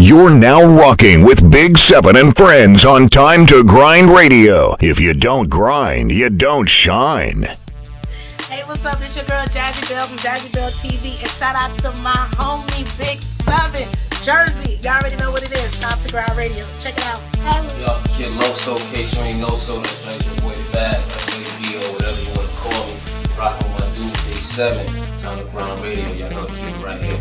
You're now rocking with Big 7 and friends on Time to Grind Radio. If you don't grind, you don't shine. Hey, what's up? It's your girl Jazzy Bell from Jazzy Bell TV, and shout out to my homie Big 7, Jersey. Y'all already know what it is. Time to Grind Radio. Check it out. Y'all kid Loso, case you ain't know so. That's right, your boy Fat, FAB or whatever you want to call me. Rockin' with my dude Big 7, Time to Grind Radio. Y'all know the kid right here.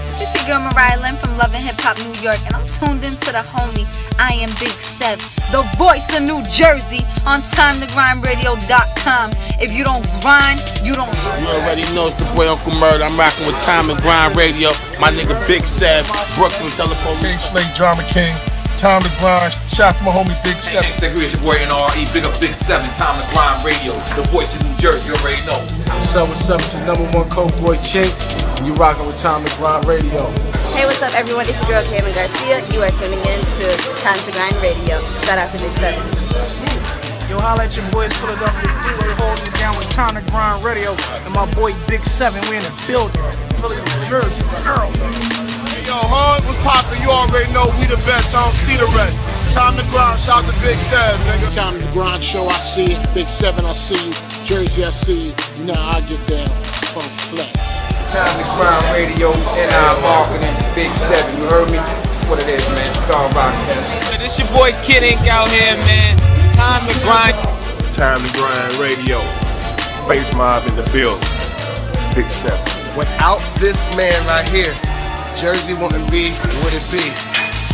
It's your girl Mariah Lynn from Love and Hip Hop New York, and I'm tuned into the homie I Am Big 7, the voice of New Jersey on Time2grindRadio.com. If you don't grind, you don't grind. You already know it's the boy Uncle Murder. I'm rocking with Time to Grind Radio. My nigga Big 7, Brooklyn Telephone. King Slate, Drama King, Time to Grind. Shout out to my homie Big 7. Hey, it's your boy NRE, big up Big 7, Time to Grind Radio, the voice of New Jersey, you already know. What's up, it's your #1 coke boy Chinks, and you rocking with Time to Grind Radio. Hey, what's up everyone, it's your girl Kaylin Garcia. You are tuning in to Time to Grind Radio. Shout out to Big 7. Yo, holla at your boys Philadelphia Freeway holding it down with Time to Grind Radio. And my boy Big 7, we in the building. Philly, New Jersey, girl. Yo, Hard, what's poppin'? You already know we the best, I don't see the rest. Time to Grind, shout out to Big 7, nigga. Time to Grind show, I see it. Big 7, I see you. Jersey, I see you. Now I get down from flex. Time to Grind Radio, NI Marketing, Big 7, you heard me? That's what it is, man. Star Rock. This your boy Kid Ink out here, man. Time to Grind. Time to Grind Radio. Face Mob in the building. Big 7. Without this man right here, Jersey wouldn't be what it be.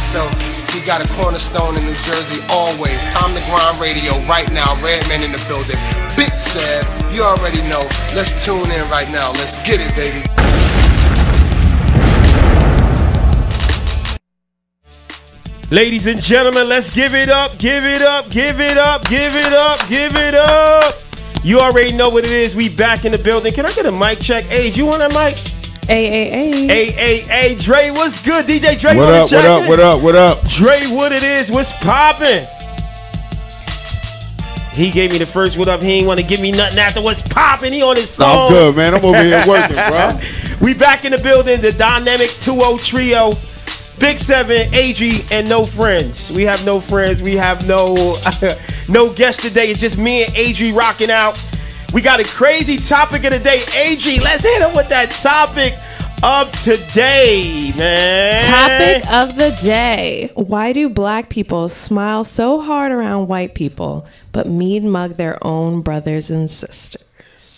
So he got a cornerstone in New Jersey always. Time to Grind Radio right now. Redman in the building. Big 7, you already know. Let's tune in right now. Let's get it, baby. Ladies and gentlemen, let's give it up, give it up, give it up, give it up, give it up. You already know what it is. We back in the building. Can I get a mic check? Hey, you want that mic? Hey, Dre, what's good? DJ Dre, what up, what up, what up, what up? Dre, what it is, what's poppin'? He gave me the first what up. He ain't want to give me nothing after what's poppin'. He on his phone. I'm good, man. I'm over here working, bro. We back in the building, the dynamic 2-0 trio. Big 7, AG, and no friends. We have no friends. We have no no guests today. It's just me and AG rocking out. We got a crazy topic of the day. AG, let's hit him with that topic of today, man. Topic of the day. Why do black people smile so hard around white people, but mean mug their own brothers and sisters?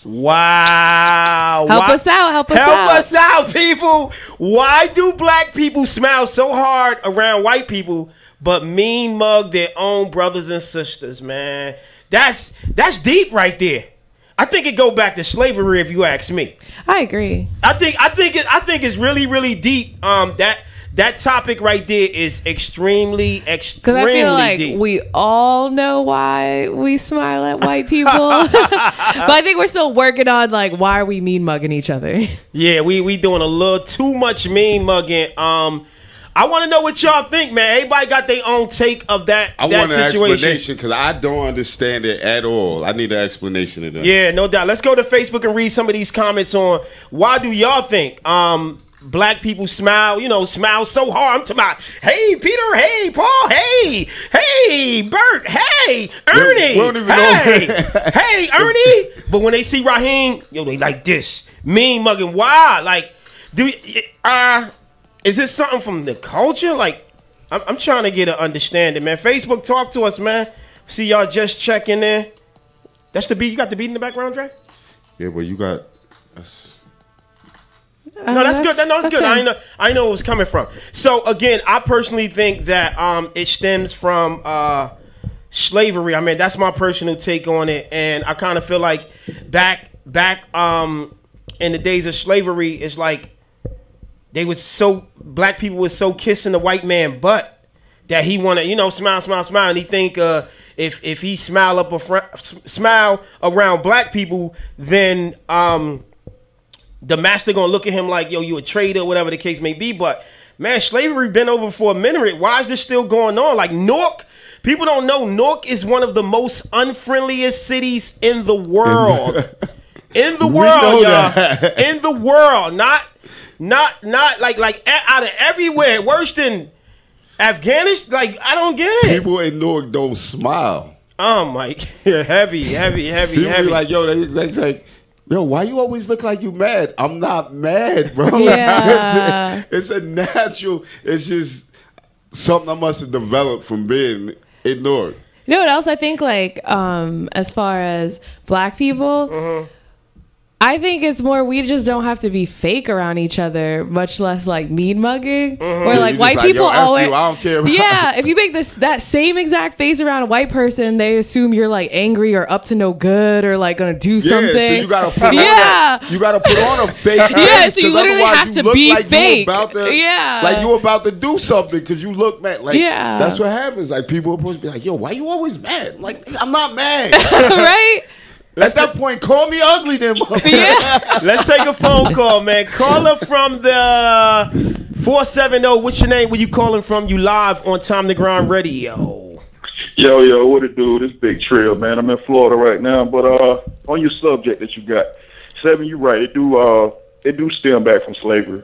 Wow. Help us out. Help us out, people. Why do black people smile so hard around white people, but mean mug their own brothers and sisters, man? That's deep right there. I think it go back to slavery, if you ask me. I agree. I think it's really, really deep. That topic right there is extremely deep. Because I feel like we all know why we smile at white people, but I think we're still working on like why are we mean mugging each other? Yeah, we doing a little too much mean mugging. I want to know what y'all think, man. Everybody got their own take of that situation. I want an explanation because I don't understand it at all. I need an explanation of that. Yeah, no doubt. Let's go to Facebook and read some of these comments on why do y'all think black people smile, smile so hard. I'm talking about, hey, Peter, hey, Paul, hey, Bert, hey, Ernie, we don't even know. Hey, Ernie. But when they see Raheem, they like this, mean mugging. Why? Like, is this something from the culture? Like, I'm trying to get an understanding, man. Facebook, talk to us, man. See y'all just checking in. That's the beat. You got the beat in the background, Dre? Yeah, well, you got... No, that's good. That's good. I know where it was coming from. So again, I personally think that it stems from slavery. I mean, that's my personal take on it, and I kind of feel like back in the days of slavery, it's like black people was so kissing the white man butt that he want to smile, and he think if he smile around black people, then the master gonna look at him like, yo, you a traitor, whatever the case may be. But man, slavery been over for a minute. Why is this still going on? Like Newark, people don't know Newark is one of the most unfriendliest cities in the world. In the world, y'all. In the world, not Not like out of everywhere. Worse than Afghanistan. Like, I don't get it. People in Newark don't smile. Oh my, heavy. People be like, yo, they like, yo, why you always look like you mad? I'm not mad, bro. Yeah. It's a natural. It's just something I must have developed from being in Newark. You know what else I think, like, as far as black people, I think it's more we just don't have to be fake around each other, much less like mean mugging or like white people always. I don't care. Yeah, if you make that same exact face around a white person, they assume you're like angry or up to no good or like gonna do something. Yeah, so you gotta put you gotta put on a fake face. Yeah, so you literally have to be like fake. Like you about to do something because you look mad. Like that's what happens. Like people are supposed to be like, yo, why you always mad? Like, I'm not mad. Right? At that point, call me ugly then. Yeah. Let's take a phone call, man. Caller from the 470. What's your name? Where you calling from? You live on Time to Grind Radio. Yo, what it do? This big trail, man. I'm in Florida right now, but on your subject that you got, Seven, you're right. It do stem back from slavery.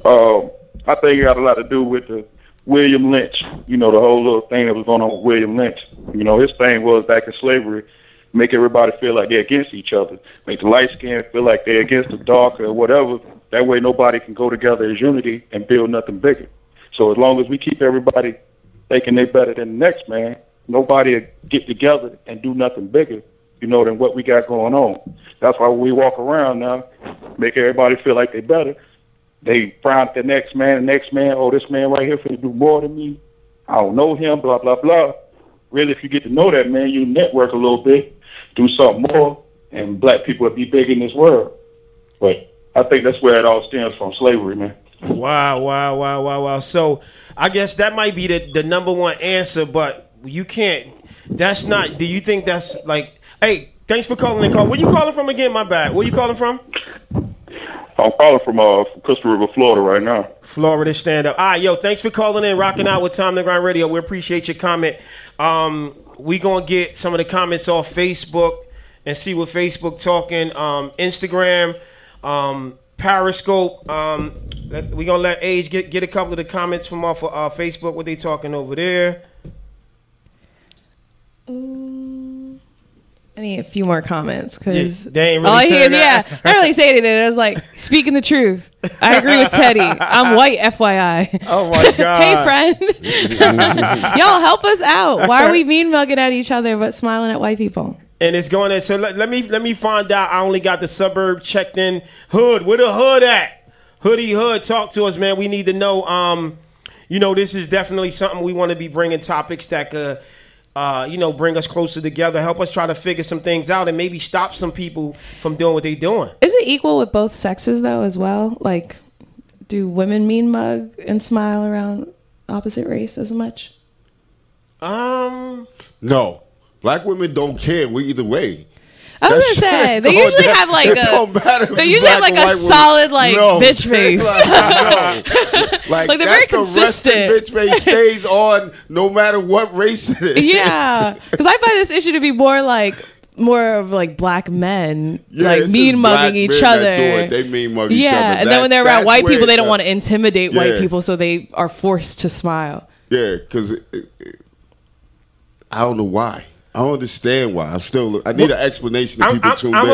I think it got a lot to do with the William Lynch. You know, the whole little thing that was going on with William Lynch. You know, his thing was back in slavery. Make everybody feel like they're against each other. Make the light skin feel like they're against the dark or whatever. That way nobody can go together as unity and build nothing bigger. So as long as we keep everybody thinking they're better than the next man, nobody will get together and do nothing bigger, you know, than what we got going on. That's why we walk around now, make everybody feel like they're better. They frown at the next man, oh, this man right here finna do more than me. I don't know him, blah, blah, blah. Really, if you get to know that man, you network a little bit, do something more, and black people would be big in this world. But I think that's where it all stems from, slavery, man. Wow. So I guess that might be the number one answer, but you can't. That's not. Do you think that's like? Hey, thanks for calling in. Where you calling from again? My bad. Where you calling from? I'm calling from Crystal River, Florida right now. Florida, stand up. All right, yo, thanks for calling in, rocking out with Time to Grind Radio. We appreciate your comment. We gonna get some of the comments off Facebook and see what Facebook talking. Instagram, Periscope. We gonna let Age get a couple of the comments from off of Facebook. What they talking over there? I need a few more comments because they ain't really saying that. I don't really say anything. I was like, speaking the truth. I agree with Teddy. I'm white, FYI. Oh my God. Hey, friend. Y'all help us out. Why are we mean mugging at each other but smiling at white people? And it's going in. So let me find out. I only got the suburb checked in. Hood, where the hood at? Hood, talk to us, man. We need to know. You know, this is definitely something we want to be bringing topics that could. Bring us closer together, help us try to figure some things out, and maybe stop some people from doing what they're doing. Is it equal with both sexes, though, as well? Like, do women mean mug and smile around opposite race as much? No. Black women don't care. We either way. I was gonna say they usually have like a solid bitch face. Like they're very consistent. The bitch face stays on no matter what race it is. Yeah, because I find this issue to be more of like black men mean mugging each other. They mean mug each other. Yeah, and then when they're around white people, they don't want to intimidate white people, so they are forced to smile. Yeah, because I don't know why. I don't understand why. I need an explanation to people tune in. I'm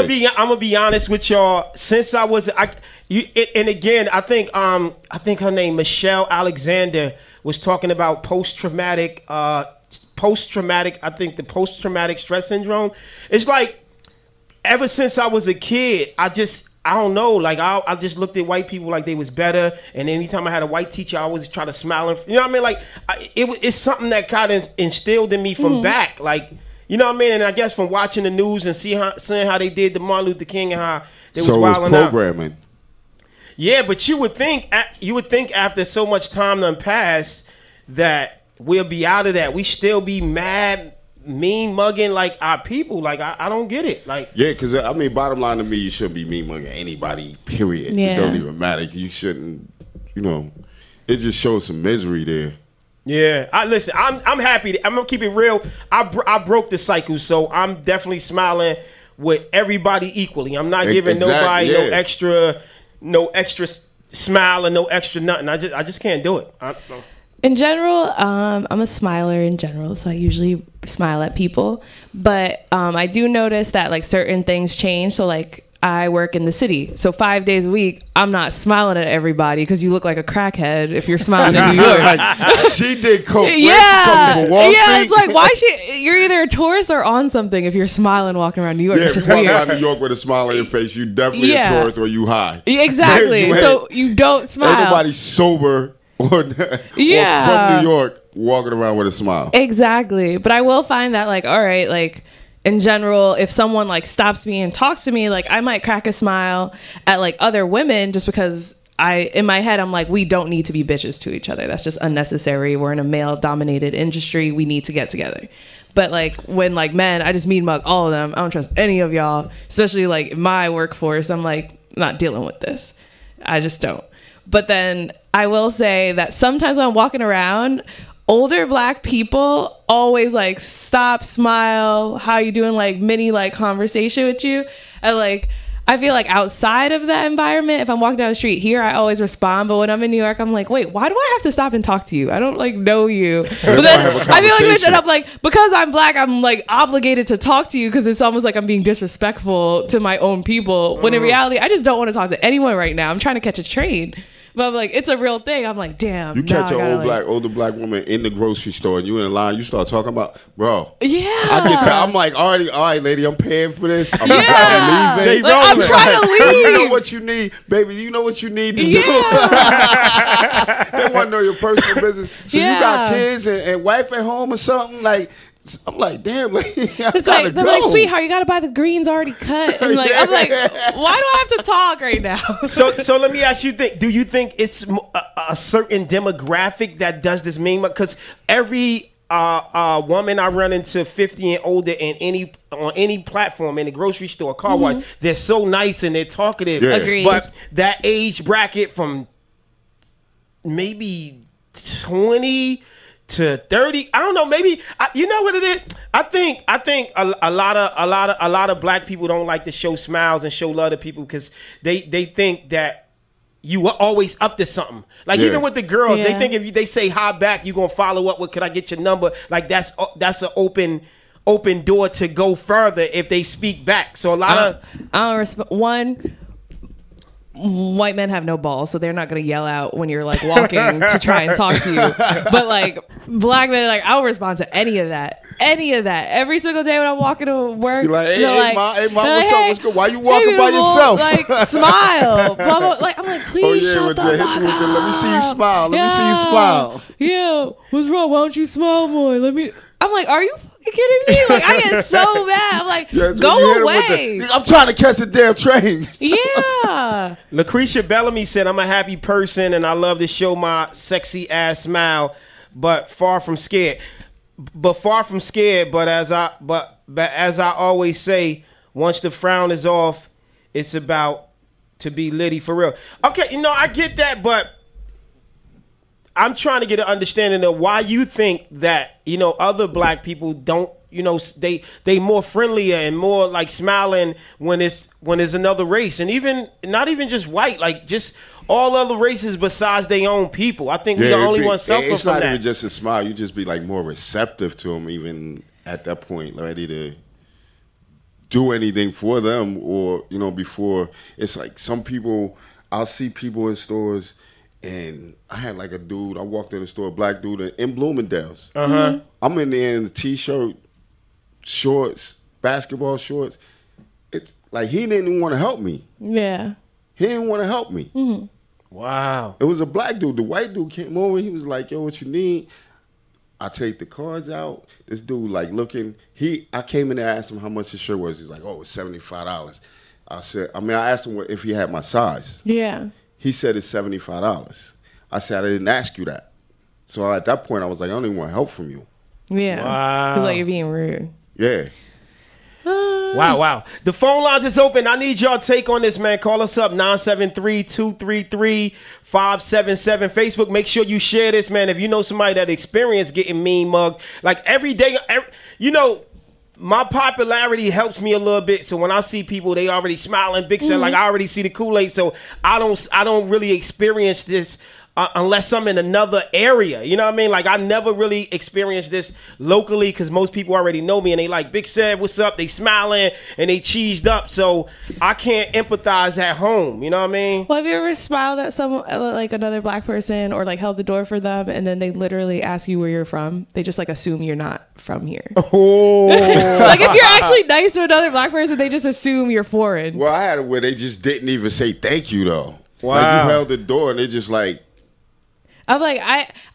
gonna be honest with y'all. Since I was, and again, I think her name Michelle Alexander was talking about post-traumatic. I think the post-traumatic stress syndrome. It's like ever since I was a kid, I don't know. Like I just looked at white people like they was better, and anytime I had a white teacher, I always try to smile. You know what I mean? Like it's something that kind of instilled in me from back, like. You know what I mean? And I guess from watching the news and seeing how they did the Martin Luther King and how they was wilding out. Programming. Yeah, but you would think after so much time done passed that we'll be out of that. We still be mad, mean mugging like our people. Like I don't get it. Like because I mean, bottom line to me, you shouldn't be mean mugging anybody. Period. Yeah. It don't even matter. You shouldn't. You know, it just shows some misery there. Yeah, listen. I'm happy. I'm gonna keep it real. I broke the cycle, so I'm definitely smiling with everybody equally. I'm not giving nobody no extra smile and no extra nothing. I just can't do it. In general, I'm a smiler in general, so I usually smile at people. But I do notice that like certain things change. So like I work in the city, so 5 days a week, I'm not smiling at everybody because you look like a crackhead if you're smiling in New York. She did coke. Yeah, it's like why you're either a tourist or on something if you're smiling walking around New York. Yeah, it's just if you walk weird. around New York with a smile on your face, you definitely a tourist or you high. Exactly. So you don't smile. Everybody sober or from New York walking around with a smile. Exactly. But I will find that like, all right, like in general, if someone like stops me and talks to me, like I might crack a smile at like other women just because in my head, I'm like, we don't need to be bitches to each other. That's just unnecessary. We're in a male dominated industry. We need to get together. But like when like men, I just mean mug all of them. I don't trust any of y'all, especially like my workforce. I'm like, not dealing with this. I just don't. But then I will say that sometimes when I'm walking around, older black people always like stop, smile, how you doing, like mini like conversation with you. And like I feel like outside of that environment, if I'm walking down the street here, I always respond. But when I'm in New York, I'm like, wait, why do I have to stop and talk to you? I don't like know you. But then I feel like I'm like, because I'm black, I'm like obligated to talk to you because it's almost like I'm being disrespectful to my own people. When in reality, I just don't want to talk to anyone right now. I'm trying to catch a train. But I'm like, it's a real thing. I'm like, damn. You catch an older black woman in the grocery store and you in line, you start talking about, bro. Yeah. I'm like, all right, lady, I'm paying for this. I'm leaving. I'm trying to leave. You know what you need, baby. You know what you need to do. They want to know your personal business. So you got kids and wife at home or something like. I'm like, damn, like, it's like, they're like, sweetheart, you gotta buy the greens already cut. I'm like, why do I have to talk right now? So let me ask you, do you think it's a certain demographic that does this meme? Because every woman I run into 50 and older on any platform, in the grocery store, car wash, they're so nice and they're talkative. Yeah. Agreed. But that age bracket from maybe 20 to 30, I don't know, maybe you know what it is. I think a lot of black people don't like to show smiles and show love to people because they think that you are always up to something. Like even with the girls, they think if they say hi back, you gonna follow up with, could I get your number? Like that's an open door to go further if they speak back. So a lot of white men have no balls, so they're not gonna yell out when you're like walking to try and talk to you. But like black men, like I'll respond to any of that every single day when I'm walking to work. You're like, hey, mom, what's up? What's good? Why you walking by yourself? Like smile, blah, blah. Like I'm like, please shut the fuck up. Let me see you smile. Let me see you smile. Yeah, what's wrong? Why don't you smile more? I'm like, are you kidding me? Like I get so mad. I'm like, go away. I'm trying to catch the damn train. Yeah. Lucretia Bellamy said, I'm a happy person and I love to show my sexy ass smile, but far from scared. But as I always say, once the frown is off, it's about to be litty for real. Okay, I get that, but I'm trying to get an understanding of why you think that, other black people don't, they more friendlier and more like smiling when it's another race, and even not even just white, like just all other races besides their own people. I think we're the only ones suffering it's from not that. even just a smile. You just be like more receptive to them, even at that point, ready to do anything for them, or before. It's like some people, I'll see people in stores. And I had like a dude, I walked in the store, a black dude in Bloomingdale's. I'm in there in the t-shirt, shorts, basketball shorts. It's like he didn't even want to help me. Yeah. He didn't want to help me. Wow. It was a black dude. The white dude came over. He was like, yo, what you need? I take the cards out. This dude like looking. I came in there and asked him how much his shirt was. He's like, oh, it's $75. I asked him if he had my size. Yeah. He said it's $75. I said, I didn't ask you that. So at that point, I was like, I don't even want help from you. Yeah. Wow. It's like you're being rude. Yeah. Wow. The phone lines is open. I need y'all take on this, man. Call us up, 973-233-577. Facebook, make sure you share this, man. If you know somebody that experienced getting mean mugged, like every day, my popularity helps me a little bit. So when I see people, they already smiling, big set, like I already see the Kool-Aid. So I don't really experience this unless I'm in another area. You know what I mean? Like I never really experienced this locally because most people already know me and they like, Big Sev, what's up? They smiling and they cheesed up. So I can't empathize at home. You know what I mean? Well, have you ever smiled at someone, like another black person, or like held the door for them and then they literally ask you where you're from? They just like assume you're not from here. Oh. Like if you're actually nice to another black person, they just assume you're foreign. Well, I had it where they just didn't even say thank you though. Wow. Like you held the door and they just like. I'm like,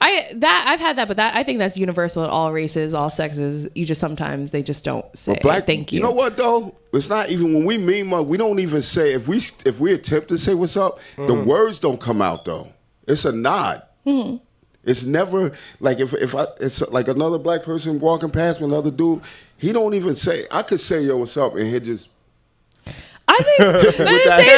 I've had that, but I think that's universal in all races, all sexes. You just sometimes they just don't say thank you. You know what though? It's not even when we mean mug, we don't even say if we attempt to say what's up, the words don't come out though. It's a nod. Mm-hmm. It's never like if it's like another black person walking past me, another dude, he don't even say. I could say yo what's up, and he just. I think at the same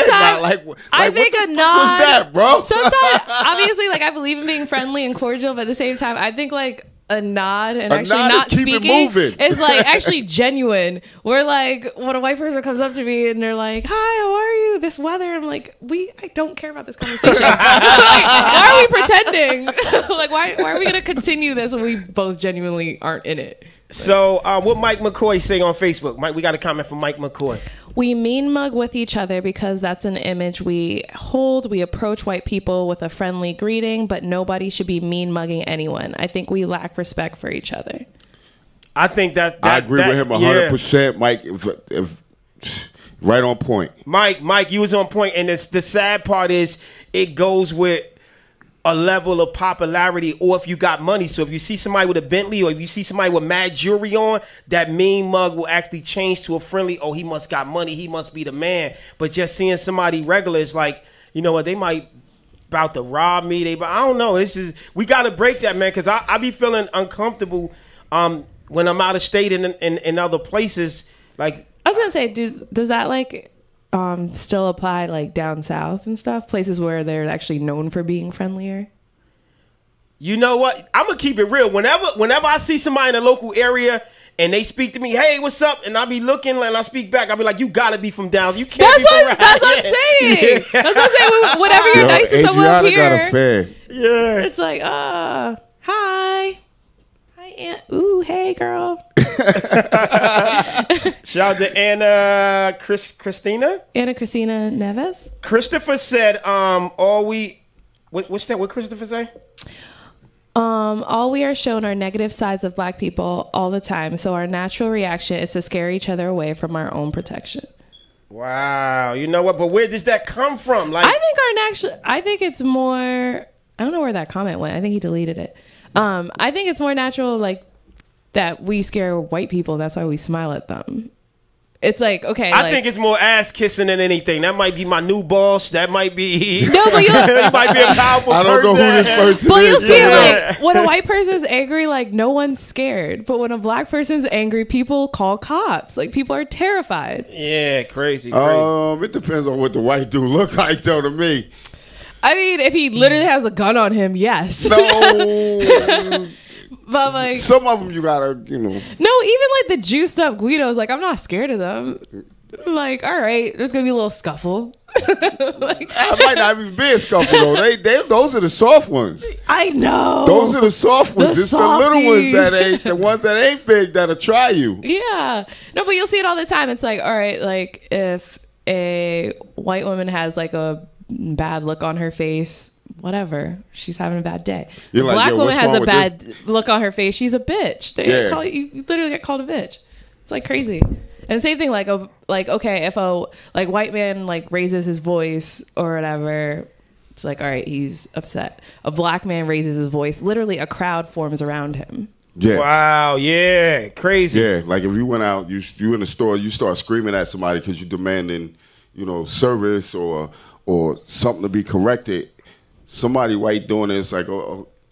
time, I think a nod was that, bro? Sometimes, obviously, like I believe in being friendly and cordial, but at the same time, I think like a nod and actually not speaking is like actually genuine. Where like when a white person comes up to me and they're like, "Hi, how are you? This weather," I'm like, I don't care about this conversation. Like, why are we pretending? Like, why are we gonna continue this when we both genuinely aren't in it? So what Mike McCoy saying on Facebook? Mike, we got a comment from Mike McCoy. We mean mug with each other because that's an image we hold. We approach white people with a friendly greeting, but nobody should be mean mugging anyone. I think we lack respect for each other. I think that I agree with him 100%, Mike. If right on point. Mike, you was on point, and the sad part is it goes with a level of popularity, or if you got money. So if you see somebody with a Bentley, or if you see somebody with mad jewelry on, that mean mug will actually change to a friendly, oh, he must got money, he must be the man. But just seeing somebody regular is like, you know what, they might about to rob me. I don't know. It's just, we got to break that, man, because I be feeling uncomfortable when I'm out of state and in other places. Like I was gonna say, does that like still apply like down south and stuff, places where they're actually known for being friendlier? You know what? I'm gonna keep it real. Whenever I see somebody in a local area and they speak to me, hey, what's up? And I be looking and I speak back. I'll be like, you gotta be from down. You can't be from around. That's what I'm saying. Yeah. That's what I'm saying. Whenever you're nice to someone up here, got a fan. Yeah, it's like, hi, Aunt. Ooh, hey, girl. Shout out to Anna Christina Neves. Christopher said, what's that? What Christopher say? All we are shown are negative sides of black people all the time. So our natural reaction is to scare each other away from our own protection. Wow. You know what? But where does that come from? Like, I think it's more, I don't know where that comment went. I think he deleted it. I think it's more natural, like, that we scare white people. That's why we smile at them. It's like, okay. I think it's more ass kissing than anything. That might be my new boss. That might be. No, but you might be a powerful person. I don't know who this person but is. You'll see, like, when a white person's angry, like, no one's scared. But when a black person's angry, people call cops. Like, people are terrified. Yeah, crazy. It depends on what the white dude look like, though, to me. I mean, if he literally has a gun on him, yes. No. But like some of them you gotta, you know. No, even like the juiced up Guidos, like I'm not scared of them. I'm like, all right, there's gonna be a little scuffle. Like, I might not even be a scuffle though. Those are the soft ones. I know. Those are the soft ones. It's the little ones that ain't the ones that ain't big that'll try you. Yeah. No, but you'll see it all the time. It's like, all right, like if a white woman has like a bad look on her face, whatever, she's having a bad day. You're like, black woman has a bad this? Look on her face, she's a bitch. You literally get called a bitch. It's like crazy. And same thing, like okay, if a like white man like raises his voice or whatever, it's like, all right, he's upset. A black man raises his voice, literally a crowd forms around him. Yeah. Wow. Yeah. Crazy. Yeah. Like if you went out, you in the store, you start screaming at somebody because you're demanding, service or something to be corrected. Somebody white doing this, like,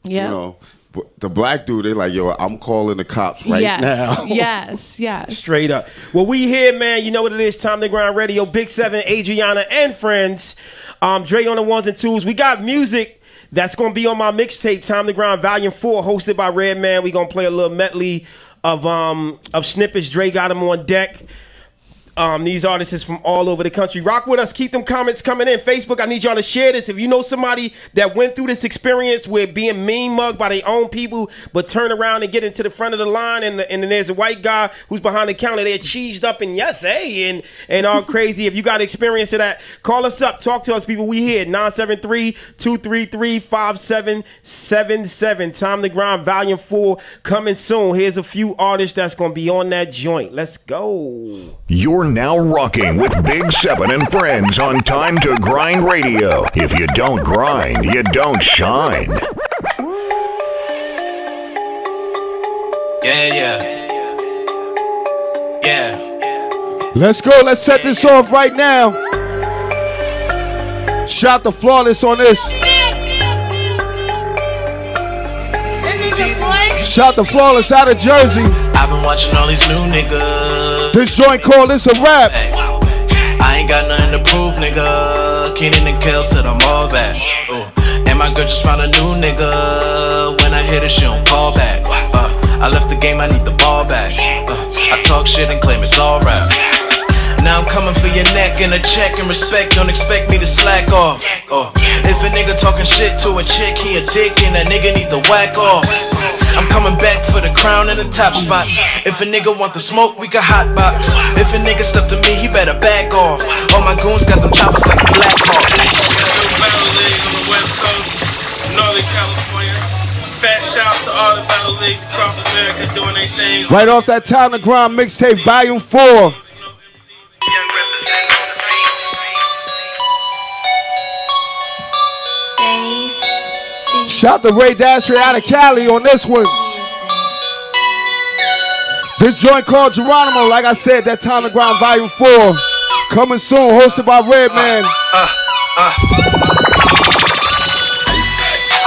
yeah. But the black dude, they like, yo, I'm calling the cops right now. Yes. Straight up. Well, we here, man. You know what it is. Time to Grind Radio. Big Seven, Adriana, and friends. Dre on the ones and twos. We got music that's going to be on my mixtape, Time to Grind Volume 4, hosted by Redman. We're going to play a little medley of snippets. Dre got them on deck. These artists is from all over the country. Rock with us. Keep them comments coming in. Facebook, I need y'all to share this. If you know somebody that went through this experience with being mean mugged by their own people, but turn around and get into the front of the line, and then there's a white guy who's behind the counter, they're cheesed up and yes, hey, and all crazy. If you got experience of that, call us up. Talk to us, people. We here. 973-233-5777. Time to Grind Volume 4 coming soon. Here's a few artists that's going to be on that joint. Let's go. You're now rocking with Big 7 and friends on Time to Grind Radio. If you don't grind, you don't shine. Yeah. Let's go. Let's set this off right now. Shout the Flawless on this. Shout the Flawless out of Jersey. I've been watching all these new niggas. This joint called This a Rap. I ain't got nothing to prove, nigga. Keenan and Kel said I'm all back. And my girl just found a new nigga. When I hit her, she don't call back. I left the game, I need the ball back. I talk shit and claim it's all rap. Now I'm coming for your neck and a check and respect. Don't expect me to slack off. If a nigga talking shit to a chick, he a dick and that nigga need to whack off. I'm coming back for the crown and the top spot. If a nigga want the smoke, we can hotbox. If a nigga stuff to me, he better back off. All my goons got them choppers like a Black Hawk. Battle leagues on the West Coast, Northern California. Fat shouts to all the battle leagues across America doing their thing. Right off that Time to Grind mixtape, Volume 4. Shout to Ray Dasher out of Cali on this one. This joint called Geronimo. Like I said, that Time to Grind Volume 4 coming soon, hosted by Redman.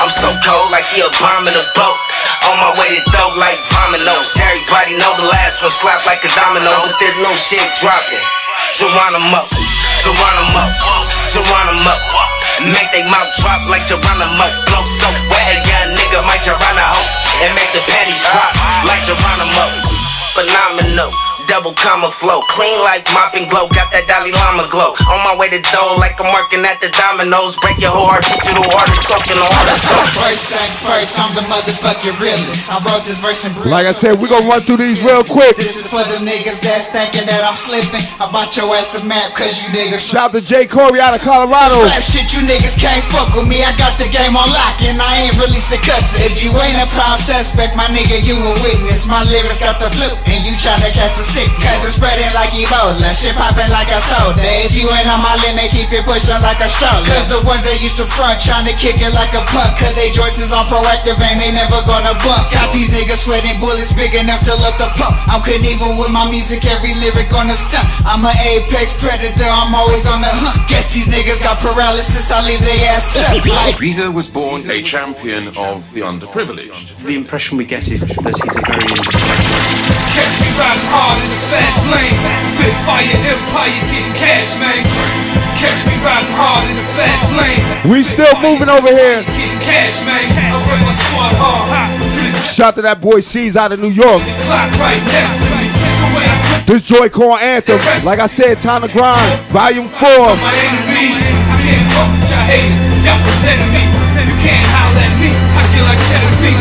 I'm so cold like the abominable boat. On my way to dope like Vominos. Everybody know the last one slap like a domino, but there's no shit dropping. Geronimo, Geronimo, Geronimo. Make they mouth drop like Geronimo. Blow so wet, a young nigga might Geronimo. And make the panties drop like Geronimo. Phenomenal, double comma flow. Clean like mopping glow, got that Dalai Lama glow. On my way to dough like I'm working at the Domino's. Break your whole heart, teach you the art of talking on the talk. First things first, I'm the motherfucking realist. I wrote this verse in Bruce. Like I said, we're gonna run through these real quick. This is for the niggas that's thinking that I'm slipping. I bought your ass a map cause you niggas. Shout to J. Corey out of Colorado. Strap shit, you niggas can't fuck with me. I got the game on lock and I ain't really custody. If you ain't a prime suspect, my nigga, you a witness. My lyrics got the flip and you tryna catch the sick. Cause it's spreading like Ebola, shit popping like a soda. If you ain't on my limit, keep it pushing like a stroller. Cause the ones that used to front tryna kick it like a punk. Cause they joints is on proactive and they never gonna bump. Got these niggas sweating bullets big enough to look the pump. I'm Knievel with my music, every lyric on the stunt. I'm an apex predator, I'm always on the hunt. Guess these niggas got paralysis, I leave they ass stuck like. Reza was born a champion of the underprivileged. The impression we get is that he's a very Catch me riding hard in the fast lane. Spit fire empire getting cash, man. Catch me riding hard in the fast lane. We still moving over here. Getting cash, man. I run my squad hard. Shout to that boy C's out of New York. Clock right next to me. This joint called Anthem. Like I said, Time to Grind, Volume 4. My enemy, I can't fuck with y'all haters. Y'all pretending me. You can't holler at me. I feel like Kennedy.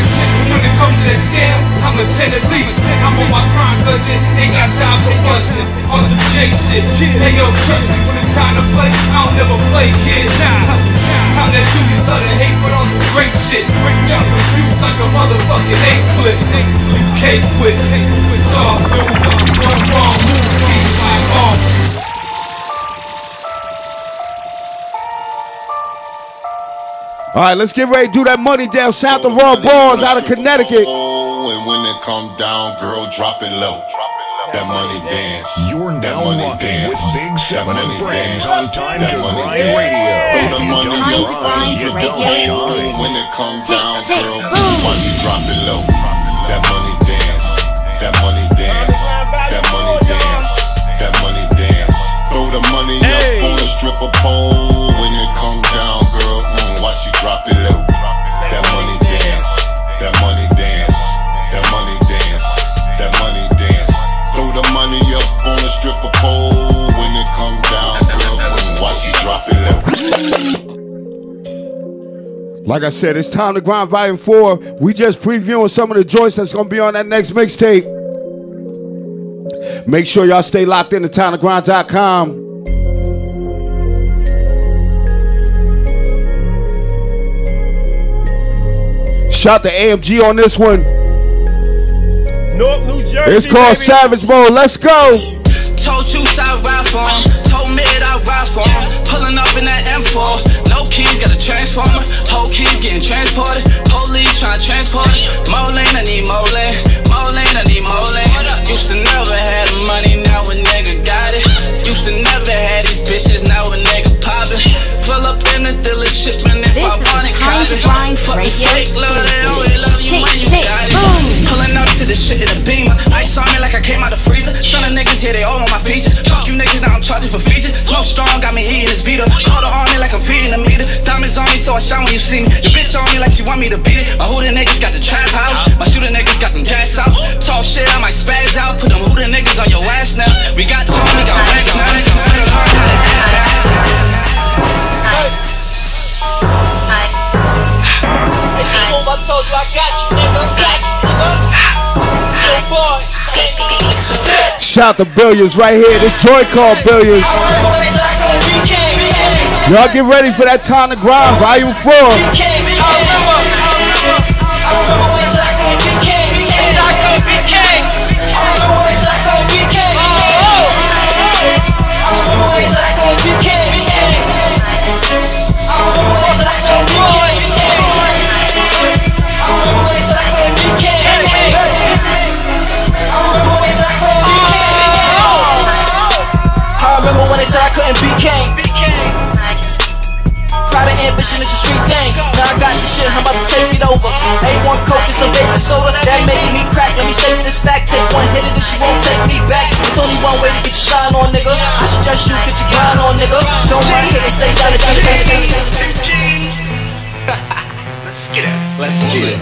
When it comes to that scale, I'm a tenant lease. I'm on my grind cause it ain't got time for bustin'. On some J shit. Hey yo, trust me, when it's time to play, I don't never play, kid. How that do you love to hate, but on some great shit. Y'all confused like a motherfucking egg flip. You can't quit. It's all good. One wrong move, see my arm. All right, let's get ready to do that money down. Shout to Raw Bars out of Connecticut. And when it come down, girl, drop it low. That money dance. You're now rocking with Big 7 and friends on Time to Grind dance. Radio. If you Time to don't grind, you don't shine. When it come down, girl, watch you drop it low. That money dance. That money dance. That money dance. That money dance. Throw the money up on the stripper pole. When it come down, girl, watch you drop it low. That money dance. That money dance. That money dance. That Like I said, it's Time to Grind Volume 4. We just previewing some of the joints that's going to be on that next mixtape. Make sure y'all stay locked in to Time2grind.com. Shout to AMG on this one. Newark, New Jersey. It's called baby. Savage Mode. Let's go. Told you I ride for him. Told me that I ride for him. Pulling up in that M4. No keys, got a transformer. Whole keys getting transported. Police trying to transport us. More lane, I need more lane. More lane, I need more lane. Used to never have money, now a nigga got it. Used to never have these bitches, now a nigga poppin'. Pull up in the dealership and if I want it, got it. Fuck the fake love, they only love you when you got it. Pulling up to the shit in a beamer. Ice on me like I came out the freezer. Son of niggas here, they all on my features. Fuck you niggas, now I'm charging for features. Smoke strong, got me eating this beater. Call her on it like I'm feeding a meter. Diamonds on me, so I shine when you see me. Your bitch on me like she want me to beat it. My hooter niggas got the trap house. My shooter niggas got them gas out. Talk shit, I might spaz out. Put them hooter niggas on your ass now. We got Tony, we got Rex now. I told you I got you, nigga. Got you, nigga. Yo, boy. Shout to Billions right here. This joint called Billions. Y'all get ready for that Time to Grind Volume 4. I remember when they said I couldn't be king. Pride and ambition is a street thing. Now I got this shit, I'm about to take it over. A1 coke and some baking soda, that make me crack. Let me state this fact, take one hit of this, you won't take me back. There's only one way to get your shine on, nigga. I suggest you get your grind on, nigga. Don't mind hitting, stay down and keep it. Let's get it. Let's get it.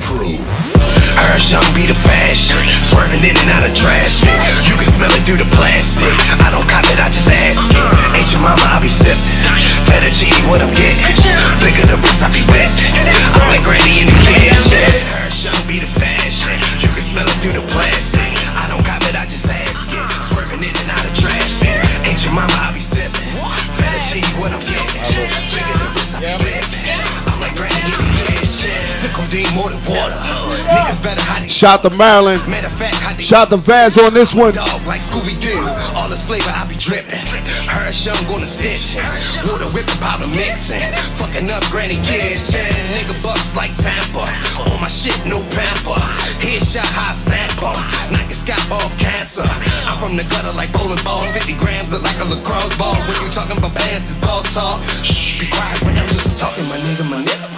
Hershey be the fashion, swerving in and out of traffic. You can smell it through the plastic. I don't cop it, I just ask it. Ain't your mama, I be sipping. Fettuccine, what I'm getting. Flick of the wrist, I be wet. I'm like Granny in the kitchen. Hershey be the fashion. You can smell it through the plastic. I don't cop it, I just ask it. Swerving in and out of traffic. Ain't your mama, I be sipping. Fettuccine, what I'm getting. Flick of the wrist, I be wet. I'm like Granny in the kitchen. Codeine more than water. Niggas better hide. Shout to Maryland. Shout to Vaz on this one. Like Scooby-Doo, all this flavor I be dripping. Hershey, I'm gonna stitch. Water whipping, powder mixing. Fucking up granny kitchen. Nigga bucks like Tampa. On my shit, no pamper. Headshot, high snapper. Knock your scalp off cancer. I'm from the gutter like bowling balls. 50 grams look like a lacrosse ball. When you talking about bands, this boss talk. Shh, be quiet when I'm just talking. My niggas.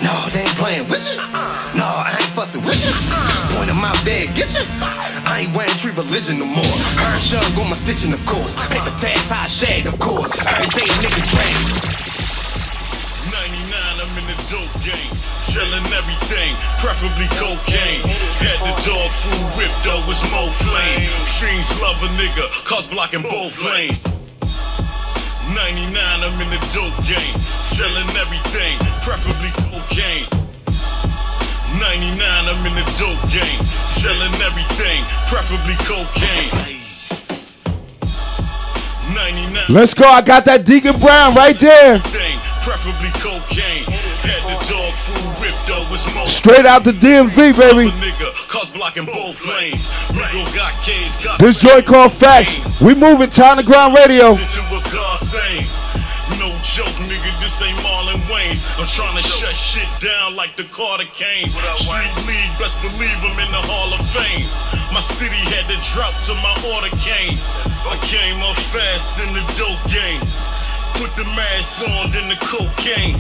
No, they ain't playing with you. No, I ain't fussing with you. Point them out there, get you. I ain't wearing tree religion no more. Hershey, got my stitching, of course. Paper tags, high shades, of course. Every day a nigga change. 99, I'm in the dope game. Selling everything, preferably cocaine. Had the dog food whipped, though, was more flame. Fiends love a nigga, cause blocking both lanes. 99, I'm in the dope game. Selling everything, preferably cocaine. 99, I'm in the dope game. Selling everything, preferably cocaine. 99. Let's go. I got that Deacon Brown right there. Preferably cocaine. Had the dog food ripped, though, was more. Straight out the DMV, baby. Cause blocking both lanes. Got K's, got This joint called Facts. We moving Time to Grind Radio. No joke, nigga, this ain't Marlon Wayne. I'm trying to shut shit down like the Carter Kane. Street league, best believe I'm in the Hall of Fame. My city had the drought till my order came. I came up fast in the dope game. Put the mask on, then the cocaine.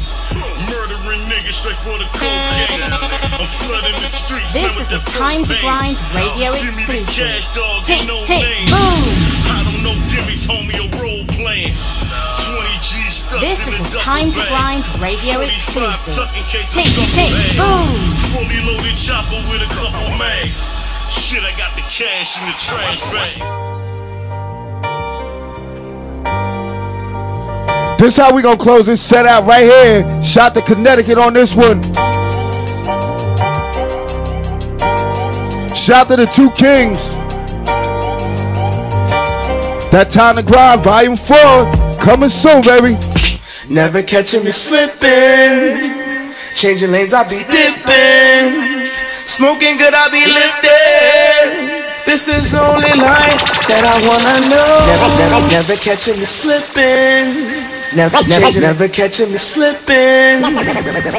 Murdering niggas straight for the cocaine. I'm flooding the streets. This is a Time to Grind Radio exclusive. Tick, tick, boom. I don't know gimmicks, homie, a role playing. 20 G stuff. This is a Time to Grind Radio exclusive. Tick, tick, boom. Fully loaded chopper with a couple mags. Shit, I got the cash in the trash bag. This how we gonna close this set out right here. Shot to Connecticut on this one. Shout to the two kings. That Time to Grind, Volume 4, coming soon, baby. Never catching me slipping. Changing lanes, I be dipping. Smoking good, I be lifted. This is the only life that I wanna know. Never catching me slipping. Never catching me slipping.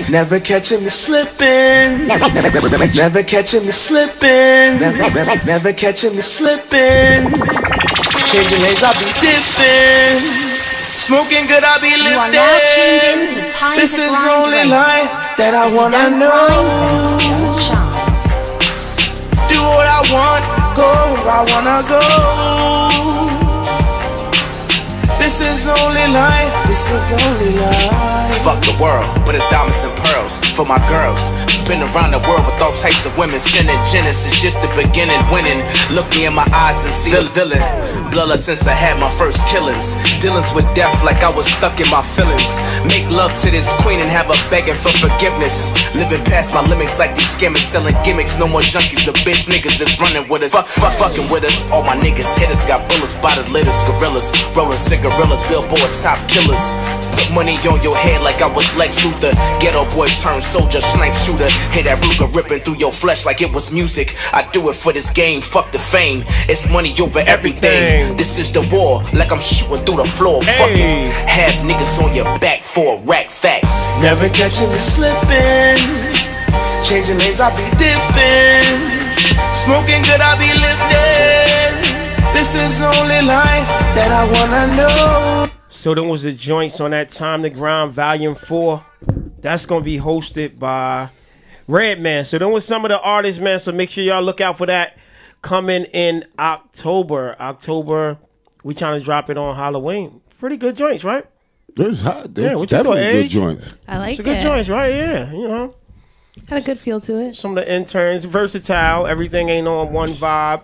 Never catching me slipping. Never catching me slipping. Never catching me slipping. Changing lanes, I be dipping. Smoking good, I be You are now tuned in lifted. to Time This to is the Grind only Radio. life that I wanna know. Do what I want, go where I wanna go. This is only life, this is only life. Fuck the world, but it's diamonds and pearls for my girls. Been around the world with all types of women. Sinning Genesis, just the beginning. Winning, look me in my eyes and see the villain. Bloodless since I had my first killings. Dealings with death like I was stuck in my feelings. Make love to this queen and have her begging for forgiveness. Living past my limits like these scammers selling gimmicks. No more junkies, the bitch niggas that's running with us. Fucking with us. All my niggas hitters got bullets by the litters. Gorillas, rolling cigarillas, billboard top killers. Put money on your head like I was Lex Luthor. Ghetto boy turned soldier, snipe shooter. Hit that Ruger ripping through your flesh like it was music. I do it for this game, fuck the fame. It's money over everything. This is the war, like I'm shooting through the floor. Fucking have niggas on your back for rack facts. Never catching me slipping. Changing lanes, I be dipping. Smoking good, I be lifted. This is the only life that I wanna know. So then was the joints on that Time to Grind Volume 4. That's gonna be hosted by Redman. So then was some of the artists, man. So make sure y'all look out for that coming in October. We trying to drop it on Halloween. Pretty good joints, right? It's hot. Yeah, what you Definitely thought, good Age? joints. I like It's a good it. joints, right? Yeah, you know. Had a good feel to it. Some of the interns, versatile. Everything ain't on one vibe.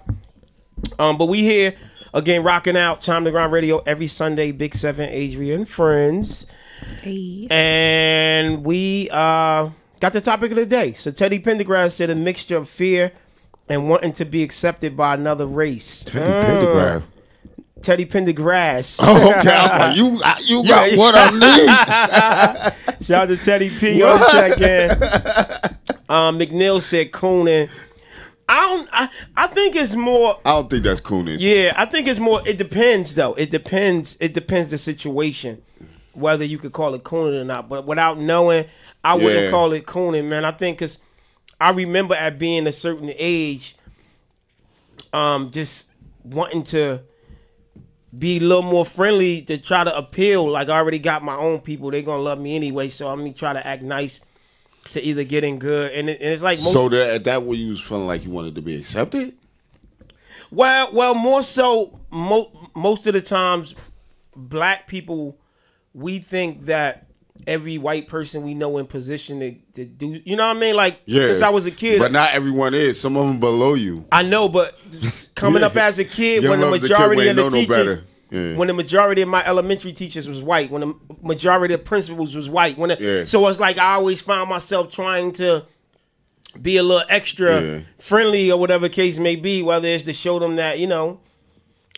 But we here again, rocking out Time to Grind Radio every Sunday. Big 7, Adrian, friends, and we got the topic of the day. So Teddy Pendergrass said a mixture of fear and wanting to be accepted by another race. Teddy Pendergrass. Oh, okay. I'm like, you got what I need. Shout out to Teddy P on check in. McNeil said cooning. I think it's more. I don't think that's cooning. Yeah, I think it's more. It depends, though. It depends the situation, whether you could call it cooning or not. But without knowing, I wouldn't call it cooning, man. I think because I remember at being a certain age, just wanting to be a little more friendly to try to appeal. Like I already got my own people; they gonna love me anyway. So I'm gonna try to act nice to either get in good, and it's like most. So at that way, you was feeling like you wanted to be accepted. Well, more so. Most of the times, black people, we think that every white person we know in position to do. You know what I mean? Like since I was a kid, but not everyone is. Some of them below you. I know, but coming up as a kid, when the majority of the teachers. Yeah. When the majority of my elementary teachers was white, when the majority of principals was white, so it's like I always found myself trying to be a little extra friendly or whatever case may be, whether it's to show them that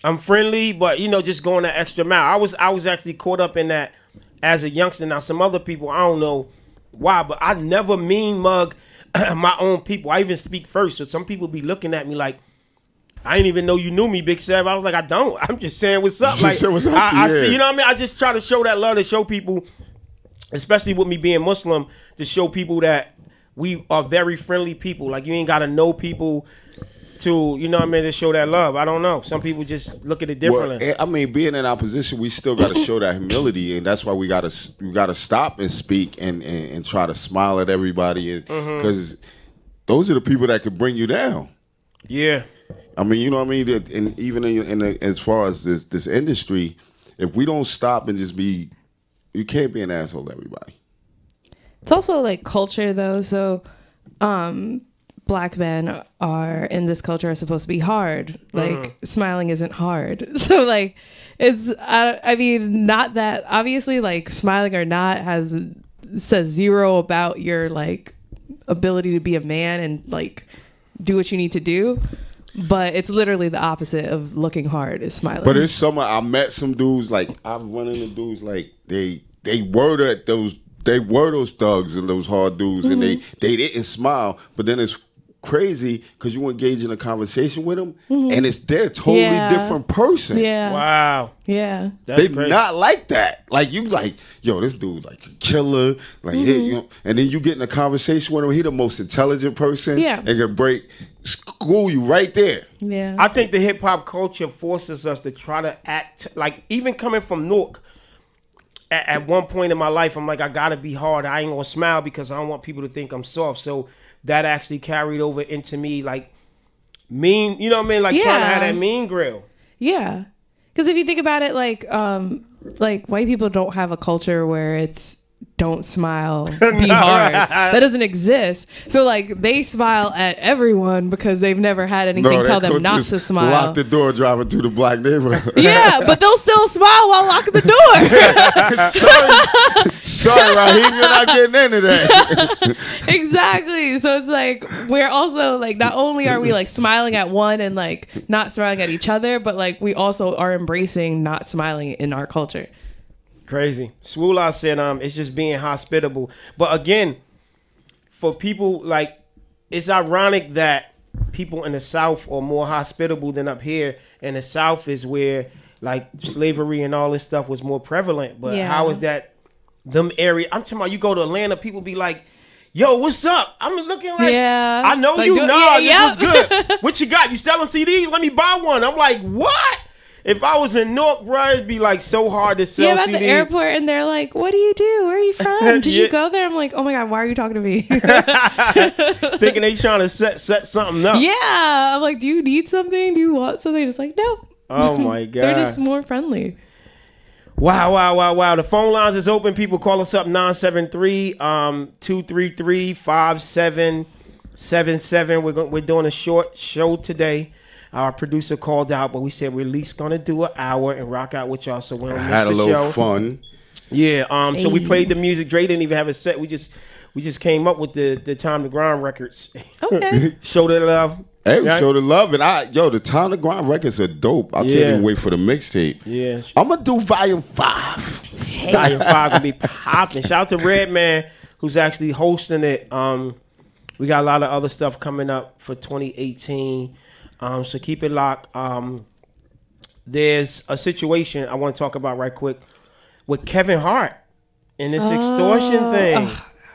I'm friendly, but just going that extra mile. I was actually caught up in that as a youngster. Now some other people, I don't know why, but I never mean mug my own people. I even speak first, so some people be looking at me like, I didn't even know you knew me, Big Sev. I was like, I don't. I'm just saying what's up. Like, what's up I see, you know what I mean? I just try to show that love, to show people, especially with me being Muslim, to show people that we are very friendly people. Like, you ain't got to know people to, you know what I mean, to show that love. I don't know. Some people just look at it differently. Well, I mean, being in our position, we still got to show that humility, and that's why we got to stop and speak and try to smile at everybody, because those are the people that could bring you down. Yeah. I mean, you know what I mean? And even as far as this industry, if we don't stop and just be, you can't be an asshole to everybody. It's also like culture though. So black men are in this culture are supposed to be hard. Like smiling isn't hard. So like it's I mean not that obviously like smiling or not says zero about your like ability to be a man and like do what you need to do. But it's literally the opposite of looking hard is smiling. But it's I met some dudes like I've run into dudes like they were those thugs and those hard dudes and they didn't smile. But then it's crazy because you engage in a conversation with them and they're a totally different person. Yeah. Wow. Yeah. They not like that. Like you like, yo, this dude's like a killer. Like hey, you know, and then you get in a conversation with him, he the most intelligent person. Yeah. And can school you right there. Yeah. I think the hip hop culture forces us to try to act like even coming from Newark. At one point in my life, I'm like, I gotta be hard. I ain't gonna smile because I don't want people to think I'm soft. So that actually carried over into me, like mean. You know what I mean? Like trying to have that mean grill. Yeah, because if you think about it, like white people don't have a culture where it's don't smile, be hard. That doesn't exist. So like they smile at everyone because they've never had anything tell them not to smile. Lock the door driving through the black neighborhood. Yeah, but they'll still smile while locking the door. sorry, Raheem, you're not getting into that. Exactly. So it's like we're also like not only are we like smiling at one and like not smiling at each other, but like we also are embracing not smiling in our culture. Crazy. Swoola said, it's just being hospitable. But again, for people like, it's ironic that people in the South are more hospitable than up here. And the South is where like slavery and all this stuff was more prevalent. But how is that them area? I'm talking about you go to Atlanta, people be like, yo, what's up? I'm looking like, I know like, you. This was good. What you got? You selling CDs? Let me buy one. I'm like, what? If I was in Newark, bro, it'd be like so hard to sell CDs. Yeah, at the airport, and they're like, "What do you do? Where are you from? Did you go there?" I'm like, "Oh my god, why are you talking to me?" Thinking they trying to set something up. Yeah, I'm like, "Do you need something? Do you want something?" Just like, no. Oh my god, they're just more friendly. Wow. The phone lines is open. People call us up 973-233-5777. We're doing a short show today. Our producer called out, but we said we're at least gonna do an hour and rock out with y'all, so we don't miss the show. Had a little fun. Yeah. So we played the music. Dre didn't even have a set. We just came up with the Time to Grind records. Okay. Show the love. Hey, right? Show the love, and the Time to Grind records are dope. I can't even wait for the mixtape. Yeah. I'm gonna do Volume 5. Volume 5 gonna be popping. Shout out to Redman who's actually hosting it. We got a lot of other stuff coming up for 2018. So keep it locked. There's a situation I want to talk about right quick with Kevin Hart and this extortion thing.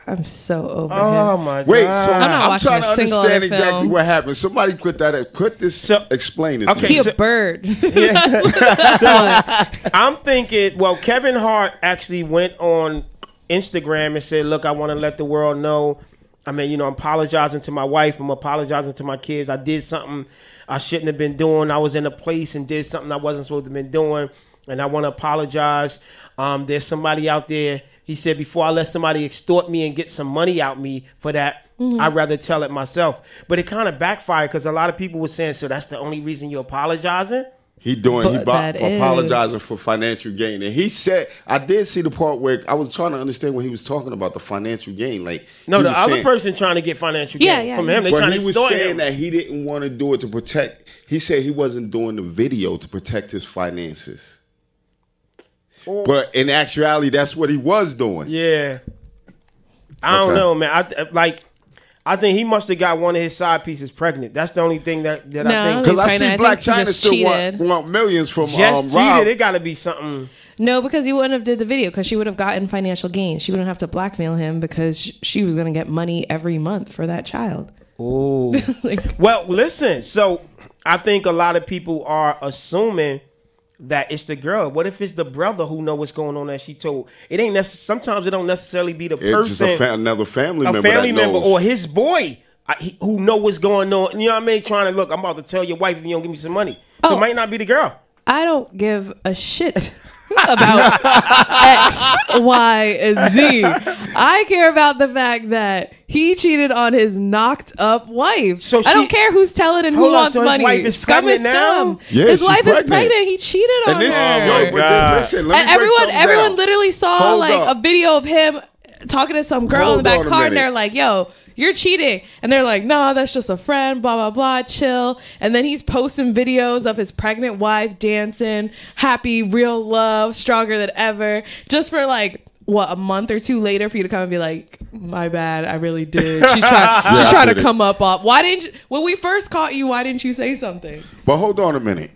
I'm so over him. Oh my god! Wait, so I'm trying to understand exactly what happened. Somebody explain this. Okay, he a bird. Yeah. So I'm thinking. Well, Kevin Hart actually went on Instagram and said, "Look, I want to let the world know. I mean, I'm apologizing to my wife. I'm apologizing to my kids. I did something I shouldn't have been doing. I was in a place and did something I wasn't supposed to have been doing, and I want to apologize. There's somebody out there." He said, "Before I let somebody extort me and get some money out me for that, I'd rather tell it myself." But it kind of backfired because a lot of people were saying, "So that's the only reason you're apologizing?" He apologizing for financial gain. And he said, I did see the part where I was trying to understand when he was talking about the financial gain. Like, no, the other person trying to get financial gain from him. They trying to extort him. He was saying that he didn't want to do it to protect. He said he wasn't doing the video to protect his finances. But in actuality, that's what he was doing. Yeah. I don't know, man. I think he must have got one of his side pieces pregnant. That's the only thing that I think. Because I see Black China still want millions from Rob. Cheated. It got to be something. No, because he wouldn't have did the video because she would have gotten financial gain. She wouldn't have to blackmail him because she was going to get money every month for that child. Oh. Well, listen. So I think a lot of people are assuming that it's the girl. What if it's the brother who know what's going on that she told? It ain't sometimes it don't necessarily be the person. It's just another family member. A family member or his boy who know what's going on. You know what I mean? Trying to look, I'm about to tell your wife if you don't give me some money. So it might not be the girl. I don't give a shit about X, Y, and Z. I care about the fact that he cheated on his knocked up wife. So I don't care who's telling and who wants money. His wife is Scum is scum. Yeah, his she's wife pregnant. is pregnant. He cheated on her. Listen, let me And break something everyone down. literally saw Hold like up. a video of him talking to some girl in the Hold back on a car, and minute. they're like, "Yo, you're cheating," and they're like, "No, that's just a friend." Blah blah blah. Chill. And then he's posting videos of his pregnant wife dancing, happy, real love, stronger than ever, just for like a month or two later for you to come and be like, "My bad, I really did." She's trying to come up. Why didn't you, when we first caught you? Why didn't you say something? But hold on a minute.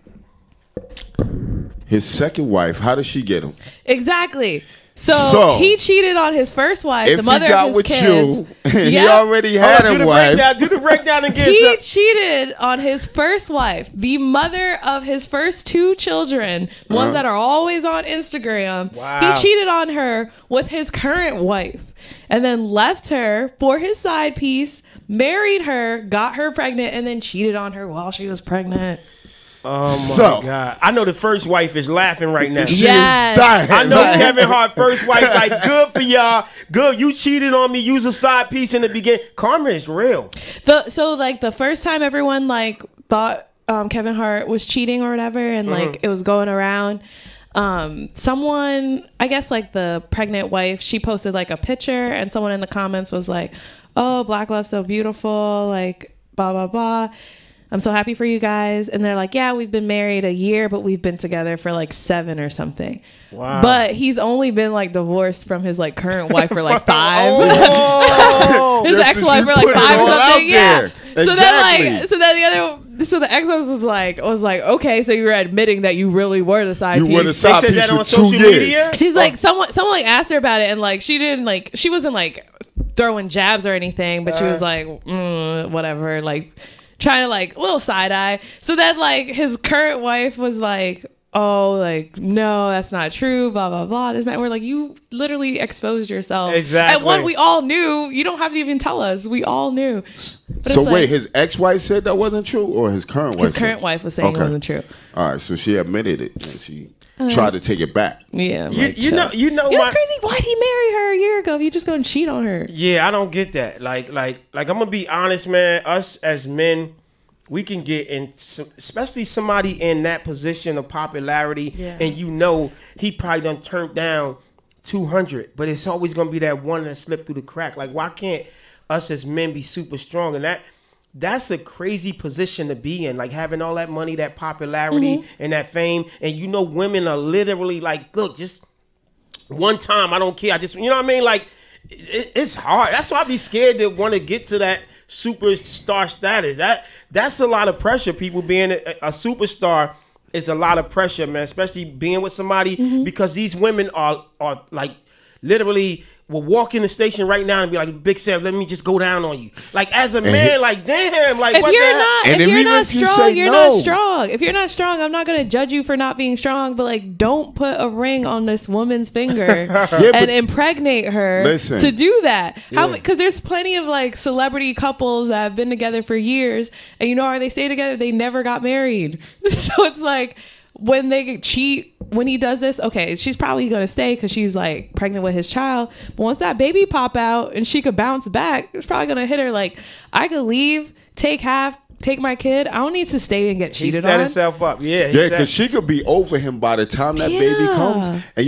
His second wife, how did she get him? Exactly. So he cheated on his first wife, the mother of his kids. He already had a wife. Do the breakdown again. He cheated on his first wife, the mother of his first two children, ones that are always on Instagram. Wow. He cheated on her with his current wife and then left her for his side piece, married her, got her pregnant, and then cheated on her while she was pregnant. Oh my God! I know the first wife is laughing right now. She is dying. I know Kevin Hart first wife like, good for y'all. Good, you cheated on me. Use a side piece in the beginning. Karma is real. So like the first time everyone like thought Kevin Hart was cheating or whatever, and like it was going around. Someone, I guess like the pregnant wife, she posted like a picture, and someone in the comments was like, "Oh, Black Love's so beautiful," like blah blah blah. "I'm so happy for you guys." And they're like, "Yeah, we've been married a year, but we've been together for like 7 or something." Wow. But he's only been like divorced from his like current wife for like 5. His ex-wife for like 5 or something. Yeah. Exactly. So the ex-wife was like, "Okay, so you were admitting that you really were the side piece." You were the side piece for 2 years. She's like, someone like asked her about it, and like she wasn't like throwing jabs or anything, but she was like, whatever, like trying to like little side eye. So then like his current wife was like, "Oh, like no, that's not true, blah blah blah." Isn't that where like you literally exposed yourself? Exactly. And what we all knew, you don't have to even tell us. We all knew. But So it's wait, like, his ex-wife said that wasn't true, or his current wife? his current wife was saying it wasn't true. All right, so she admitted it, and she tried to take it back. Yeah, You know, it's crazy. Why'd he marry her a year ago if you just gonna cheat on her? Yeah, I don't get that. Like I'm gonna be honest, man. Us as men, we can get in, especially somebody in that position of popularity, and he probably done turned down 200, but it's always gonna be that one that slipped through the crack. Like, why can't us as men be super strong? And that's a crazy position to be in, like having all that money, that popularity, and that fame, and women are literally like, look, just one time, I don't care. I just, you know what I mean? Like, it's hard. That's why I be scared to want to get to that superstar status. That's a lot of pressure. People being a superstar is a lot of pressure, man. Especially being with somebody, because these women are like literally will walk in the station right now and be like, "Big Sam, let me just go down on you." Like as a man, like damn, like if what you're the not, hell? if you're not strong, you're not strong. If you're not strong, I'm not gonna judge you for not being strong. But like, don't put a ring on this woman's finger and impregnate her to do that. Because there's plenty of like celebrity couples that have been together for years, and how they stay together? They never got married. So it's like, when they cheat, when he does this, okay, she's probably going to stay because she's like pregnant with his child. But once that baby pop out and she could bounce back, it's probably going to hit her like, I could leave, take half, take my kid. I don't need to stay and get cheated on. He set himself up. Yeah, because she could be over him by the time that baby comes. And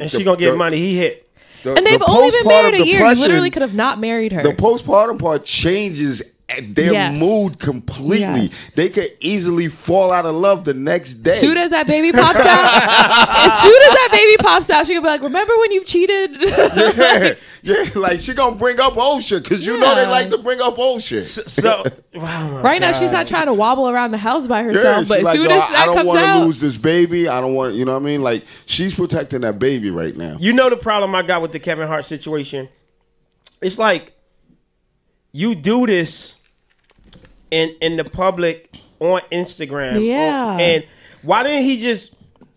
and she going to get money. He hit. And they've only been married a year. You literally could have not married her. The postpartum part changes their mood completely. Yes. They could easily fall out of love the next day. As soon as that baby pops out, she gonna be like, "Remember when you cheated?" Like she gonna bring up Osha because they like to bring up Osha. So right now she's not trying to wobble around the house by herself, but as soon as that I don't comes want to out, lose this baby. I don't want, you know what I mean? Like she's protecting that baby right now. You know the problem I got with the Kevin Hart situation? It's like you do this in the public on Instagram. Yeah. And why didn't he just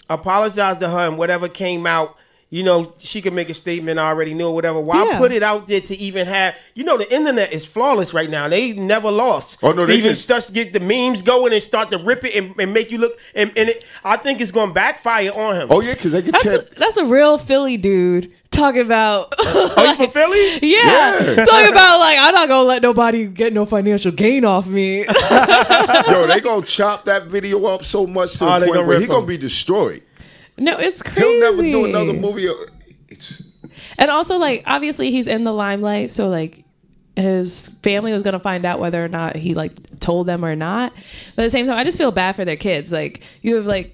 apologize to her and whatever came out, you know, she could make a statement. I already knew or whatever. Why put it out there to even have? You know, the internet is flawless right now. They never lost. Oh no, they even start to get the memes going and start to rip it and make you look. And I think it's going to backfire on him. Oh yeah, because they could. That's a real Philly dude. Talking about you from Philly? Yeah. Talking about like I'm not gonna let nobody get no financial gain off me. Yo, they gonna chop that video up so much to the point where he gonna be destroyed. No, it's crazy. He'll never do another movie. And also, like, obviously he's in the limelight, so like his family was gonna find out whether or not he like told them or not. But at the same time, I just feel bad for their kids. Like you have like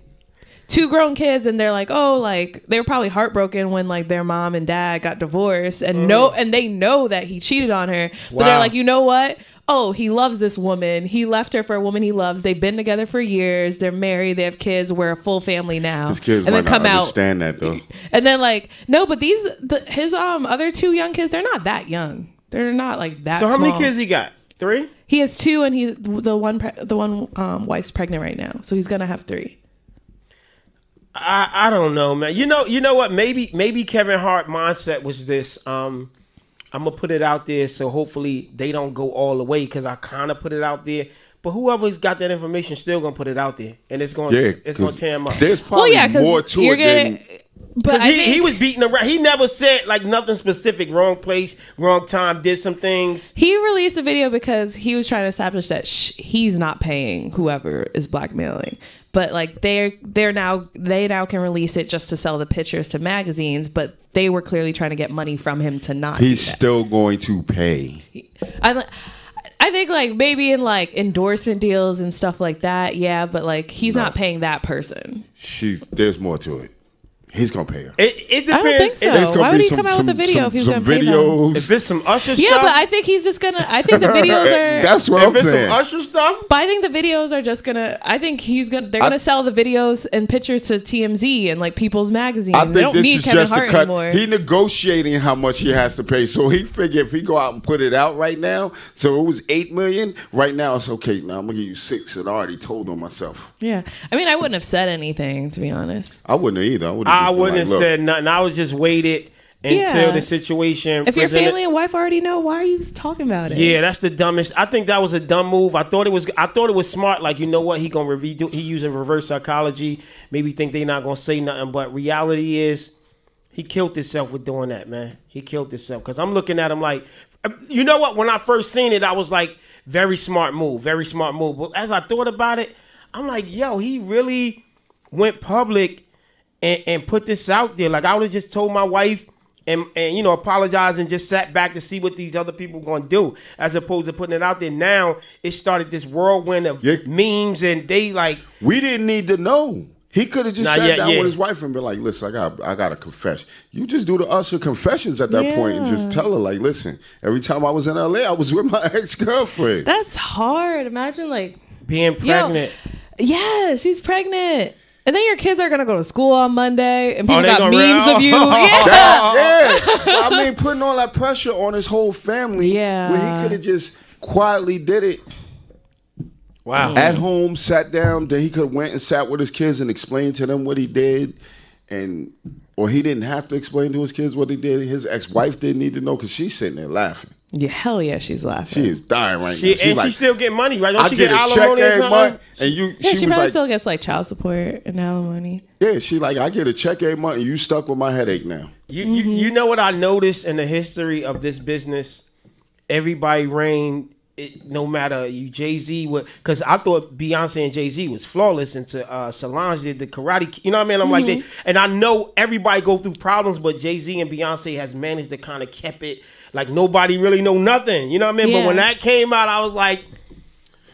2 grown kids and they're like, oh, like they were probably heartbroken when like their mom and dad got divorced and and they know that he cheated on her, but they're like, you know what? Oh, he loves this woman. He left her for a woman he loves. They've been together for years. They're married. They have kids. We're a full family now. His kids and might not understand that though. And then like, no, but his other 2 young kids, they're not that young. They're not like that. So how small. many kids he got? 3? He has 2, and he's the one wife's pregnant right now, so he's gonna have 3. I don't know, man. You know what? Maybe Kevin Hart mindset was this. I'm gonna put it out there, so hopefully they don't go all the way because I kind of put it out there. But whoever's got that information still gonna put it out there, and it's gonna tear him up. There's probably more to it than. But he was beating around. He never said like nothing specific. Wrong place, wrong time. Did some things. He released a video because he was trying to establish that he's not paying whoever is blackmailing. But like they now can release it just to sell the pictures to magazines. But they were clearly trying to get money from him to not. He's still going to pay. I think like maybe in like endorsement deals and stuff like that. Yeah, but like he's not paying that person. There's more to it. He's gonna pay her. It depends. I don't think so. Why would he come out with a video if he's gonna pay them? If it's some Usher stuff, yeah, but I think he's just gonna. I think the videos are. That's what I'm saying. If it's some Usher stuff, but I think the videos are just gonna. I think they're gonna sell the videos and pictures to TMZ and like People's Magazine. I think they don't this need is Kevin just Hart a cut. anymore. He negotiating how much he has to pay, so he figured if he go out and put it out right now, so it was $8 million. Right now it's okay. Now I'm gonna give you 6, and I already told on myself. Yeah, I mean I wouldn't have said anything to be honest. I wouldn't have either. I wouldn't have said nothing. I was just waited until the situation. If your family and wife already know, why are you talking about it? Yeah, that's the dumbest. I think that was a dumb move. I thought it was smart. Like, you know what? He using reverse psychology. Maybe think they not gonna say nothing. But reality is, he killed himself with doing that, man. He killed himself. Because I'm looking at him like, you know what? When I first seen it, I was like, very smart move, very smart move. But as I thought about it, I'm like, yo, he really went public and put this out there. Like, I would have just told my wife and you know, apologize and just sat back to see what these other people going to do, as opposed to putting it out there. Now it started this whirlwind of memes, and they like, we didn't need to know. He could have just sat down with his wife and been like, listen, I got to confess. You just do the Usher confessions at that point and just tell her, like, listen, every time I was in LA, I was with my ex-girlfriend. That's hard. Imagine like being pregnant. Yeah, she's pregnant. And then your kids are gonna go to school on Monday, and people got memes of you. I mean, putting all that pressure on his whole family. Yeah, when he could have just quietly did it. Wow. At home, sat down. Then he could have went and sat with his kids and explained to them what he did, or he didn't have to explain to his kids what he did. His ex-wife didn't need to know because she's sitting there laughing. Yeah, hell yeah, she's laughing. She is dying right now. She's like, she still getting money, right? Don't I she get a check every month, and she was probably like, still gets like child support and alimony. Yeah, she like, I get a check every month, and you stuck with my headache now. You know what I noticed in the history of this business? Everybody reigned. No matter you Jay-Z, because I thought Beyonce and Jay-Z was flawless until Solange did the Karate. You know what I mean? I'm like, and I know everybody go through problems, but Jay-Z and Beyonce has managed to kind of keep it like nobody really know nothing. You know what I mean? Yeah. But when that came out, I was like,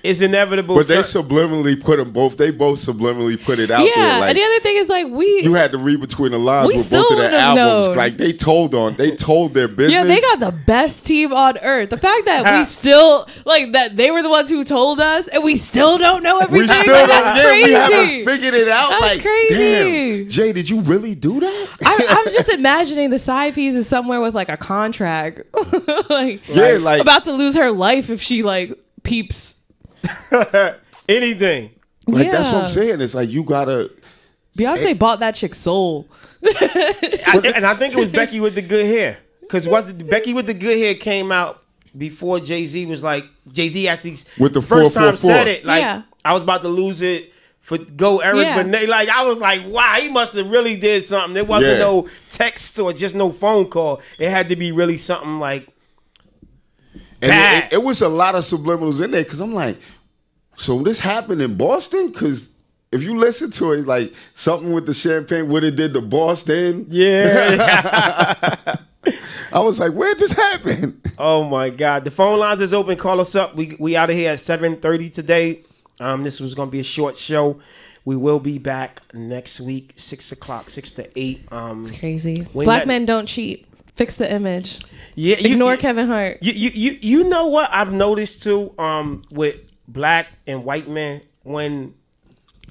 it's inevitable. But they subliminally put them both. They both subliminally put it out there. Yeah, Like, and the other thing is like you had to read between the lines with both of their albums. Like they told their business. Yeah, they got the best team on earth. The fact that we still like that they were the ones who told us, and we still don't know everything. We still like, that's crazy. We haven't figured it out. That's like, crazy. Damn, Jay, did you really do that? I'm just imagining the side piece is somewhere with like a contract, like about to lose her life if she like peeps anything. Like that's what I'm saying. It's like you gotta Beyonce bought that chick's soul. And I think it was Becky with the good hair. Because Becky with the good hair came out before Jay-Z was like, Jay-Z actually with the first time 444. said it. Like, I was about to lose it for Go Eric Benet. Like, I was like, wow, he must have really did something. There wasn't no text or just no phone call. It had to be really something like and it was a lot of subliminals in there because I'm like, so this happened in Boston? Because if you listen to it, like something with the champagne, what it did to Boston. Yeah. I was like, where'd this happen? Oh my God. The phone lines is open. Call us up. We out of here at 7:30 today. This was gonna be a short show. We will be back next week, 6 o'clock, 6 to 8. It's crazy. Black men don't cheat. Fix the image. Yeah, ignore Kevin Hart. You know what I've noticed too, with black and white men, when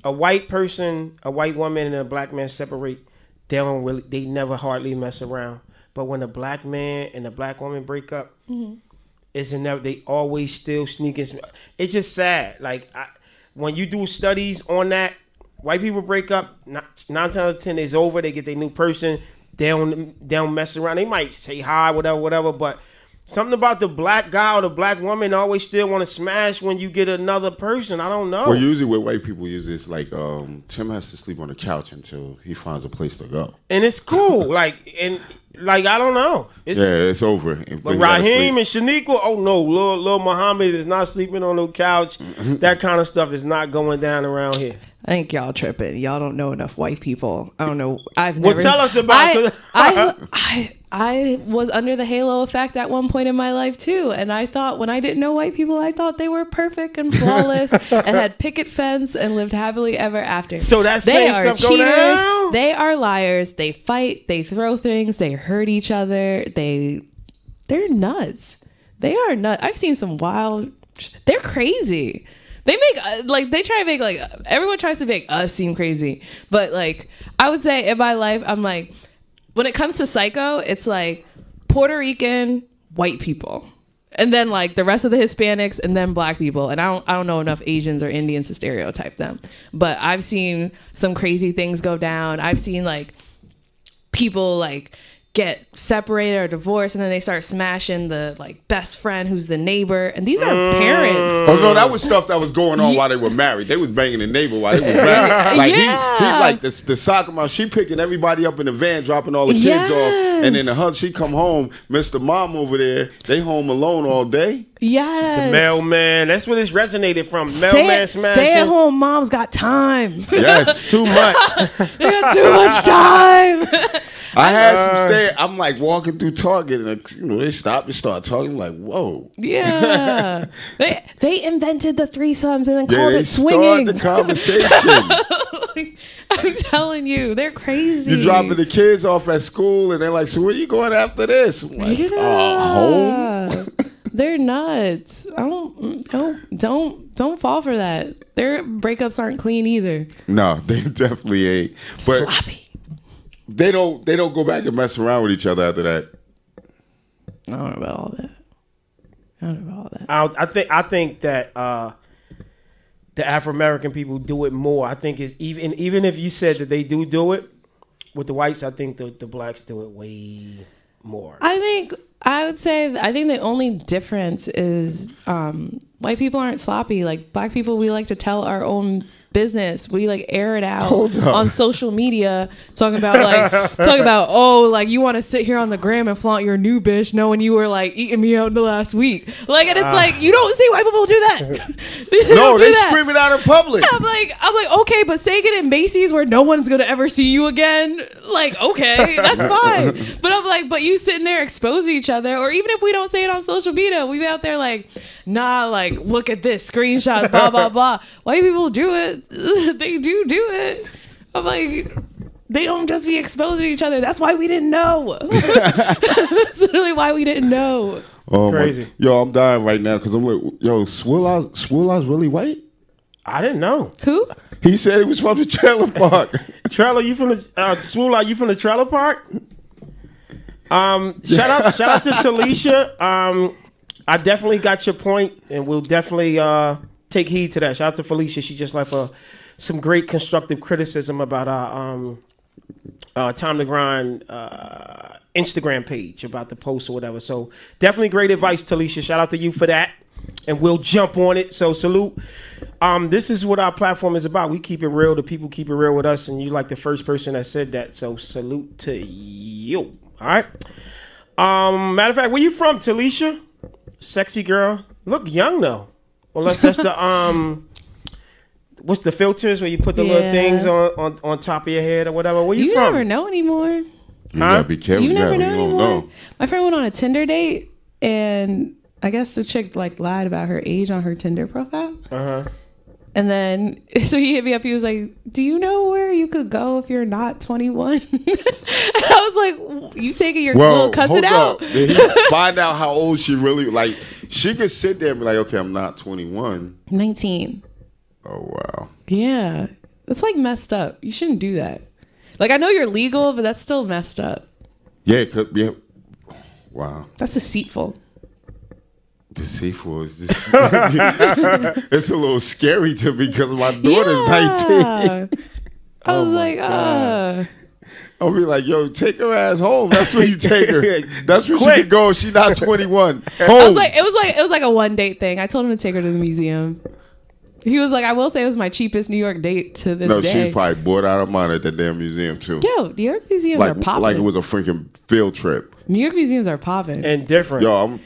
a white person, a white woman and a black man separate, they never hardly mess around. But when a black man and a black woman break up, they always still sneak in. It's just sad. Like when you do studies on that, white people break up, 9 times out of 10 it's over. They get their new person. They don't mess around. They might say hi, whatever. But something about the black guy or the black woman always still want to smash when you get another person. I don't know. Well, usually with white people, it's like Tim has to sleep on the couch until he finds a place to go, and it's cool. I don't know. It's over. But Raheem and Shaniqua, oh no, Lil Muhammad is not sleeping on no couch. That kind of stuff is not going down around here. I think y'all tripping. Y'all don't know enough white people. I don't know. I've never. Well, tell us about. I was under the halo effect at one point in my life too, and I thought when I didn't know white people, I thought they were perfect and flawless and had picket fence and lived happily ever after. So that's they are cheaters. They are liars. They fight. They throw things. They hurt each other. They're nuts. They are nuts. I've seen some wild. They're crazy. They make everyone tries to make us seem crazy, but like I would say in my life, I'm like, when it comes to psycho, it's like Puerto Rican white people, and then like the rest of the Hispanics, and then black people, and I don't know enough Asians or Indians to stereotype them, but I've seen some crazy things go down. I've seen like people like get separated or divorced, and then they start smashing the like best friend who's the neighbor, and these are parents. Oh no, that was stuff that was going on while they were married. They was banging the neighbor while they was married. Like he like the soccer mom, she picking everybody up in the van, dropping all the kids off, and then she come home, Mr. Mom over there, they home alone all day. Yes. The mailman. That's where this resonated from. Mailman smashing. Stay-at-home moms got time. Yes. Too much. They got too much time. I had some I'm like walking through Target, and they stopped and start talking. I'm like, whoa. Yeah. they invented the threesomes and then called it swinging. They started the conversation. I'm telling you, they're crazy. You dropping the kids off at school, and they're like, so where you going after this? I'm like, home. They're nuts. Don't fall for that. Their breakups aren't clean either. No, they definitely ain't. But sloppy. They don't go back and mess around with each other after that. I don't know about all that. I think that the Afro American people do it more. I think it's even if you said that they do it with the whites, I think the blacks do it way more. I think the only difference is white people aren't sloppy. Like black people, we like to tell our own business. We like air it out on social media, talking about oh, like you want to sit here on the gram and flaunt your new bitch knowing you were like eating me out in the last week. Like, and it's like, you don't see white people do that. No, they scream it out in public. I'm like, okay, but saying it in Macy's where no one's gonna ever see you again, like, okay, that's fine. But I'm like, but you sitting there exposing each other, or even if we don't say it on social media, we be out there like, nah, like, look at this screenshot, blah blah blah. White people do it. They do it. I'm like, they don't just be exposing each other. That's why we didn't know. That's literally why we didn't know. Oh, crazy. Yo, I'm dying right now because I'm like, yo, Swillow's really white? I didn't know. Who? He said he was from the trailer park. Trailer, you from the Swillow? You from the trailer park? Shout out to Talisha. I definitely got your point, and we'll definitely take heed to that. Shout out to Felicia. She just left a some great constructive criticism about our Time to Grind Instagram page about the post or whatever. So definitely great advice, Talisha. Shout out to you for that. And we'll jump on it. So salute. This is what our platform is about. We keep it real. The people keep it real with us. And you like the first person that said that. So salute to you. All right. Matter of fact, where you from, Talisha? Sexy girl. Look young though. Well, that's the what's the filters where you put the little things on top of your head or whatever? Where you from? You never know anymore. You gotta be careful. You never know you anymore. Don't know. My friend went on a Tinder date, and I guess the chick like lied about her age on her Tinder profile. And then, so he hit me up. He was like, "Do you know where you could go if you're not 21?" And I was like, "You taking your little cousin out?" Did he find out how old she really like? She could sit there and be like, "Okay, I'm not 21." 19. Oh wow. Yeah, it's like messed up. You shouldn't do that. Like, I know you're legal, but that's still messed up. Yeah, it could be. Wow. That's deceitful. Deceitful is just, it's a little scary to me because my daughter's 19. I was like, I'll be like, yo, take her ass home. That's where you take her. That's where she can go. She's not 21. Home. It was like a one date thing. I told him to take her to the museum. He was like, I will say it was my cheapest New York date to this day. No, she's probably bored out of mind at that damn museum too. Yo, New York museums are popping. Like it was a freaking field trip. New York museums are popping. And different. Yo,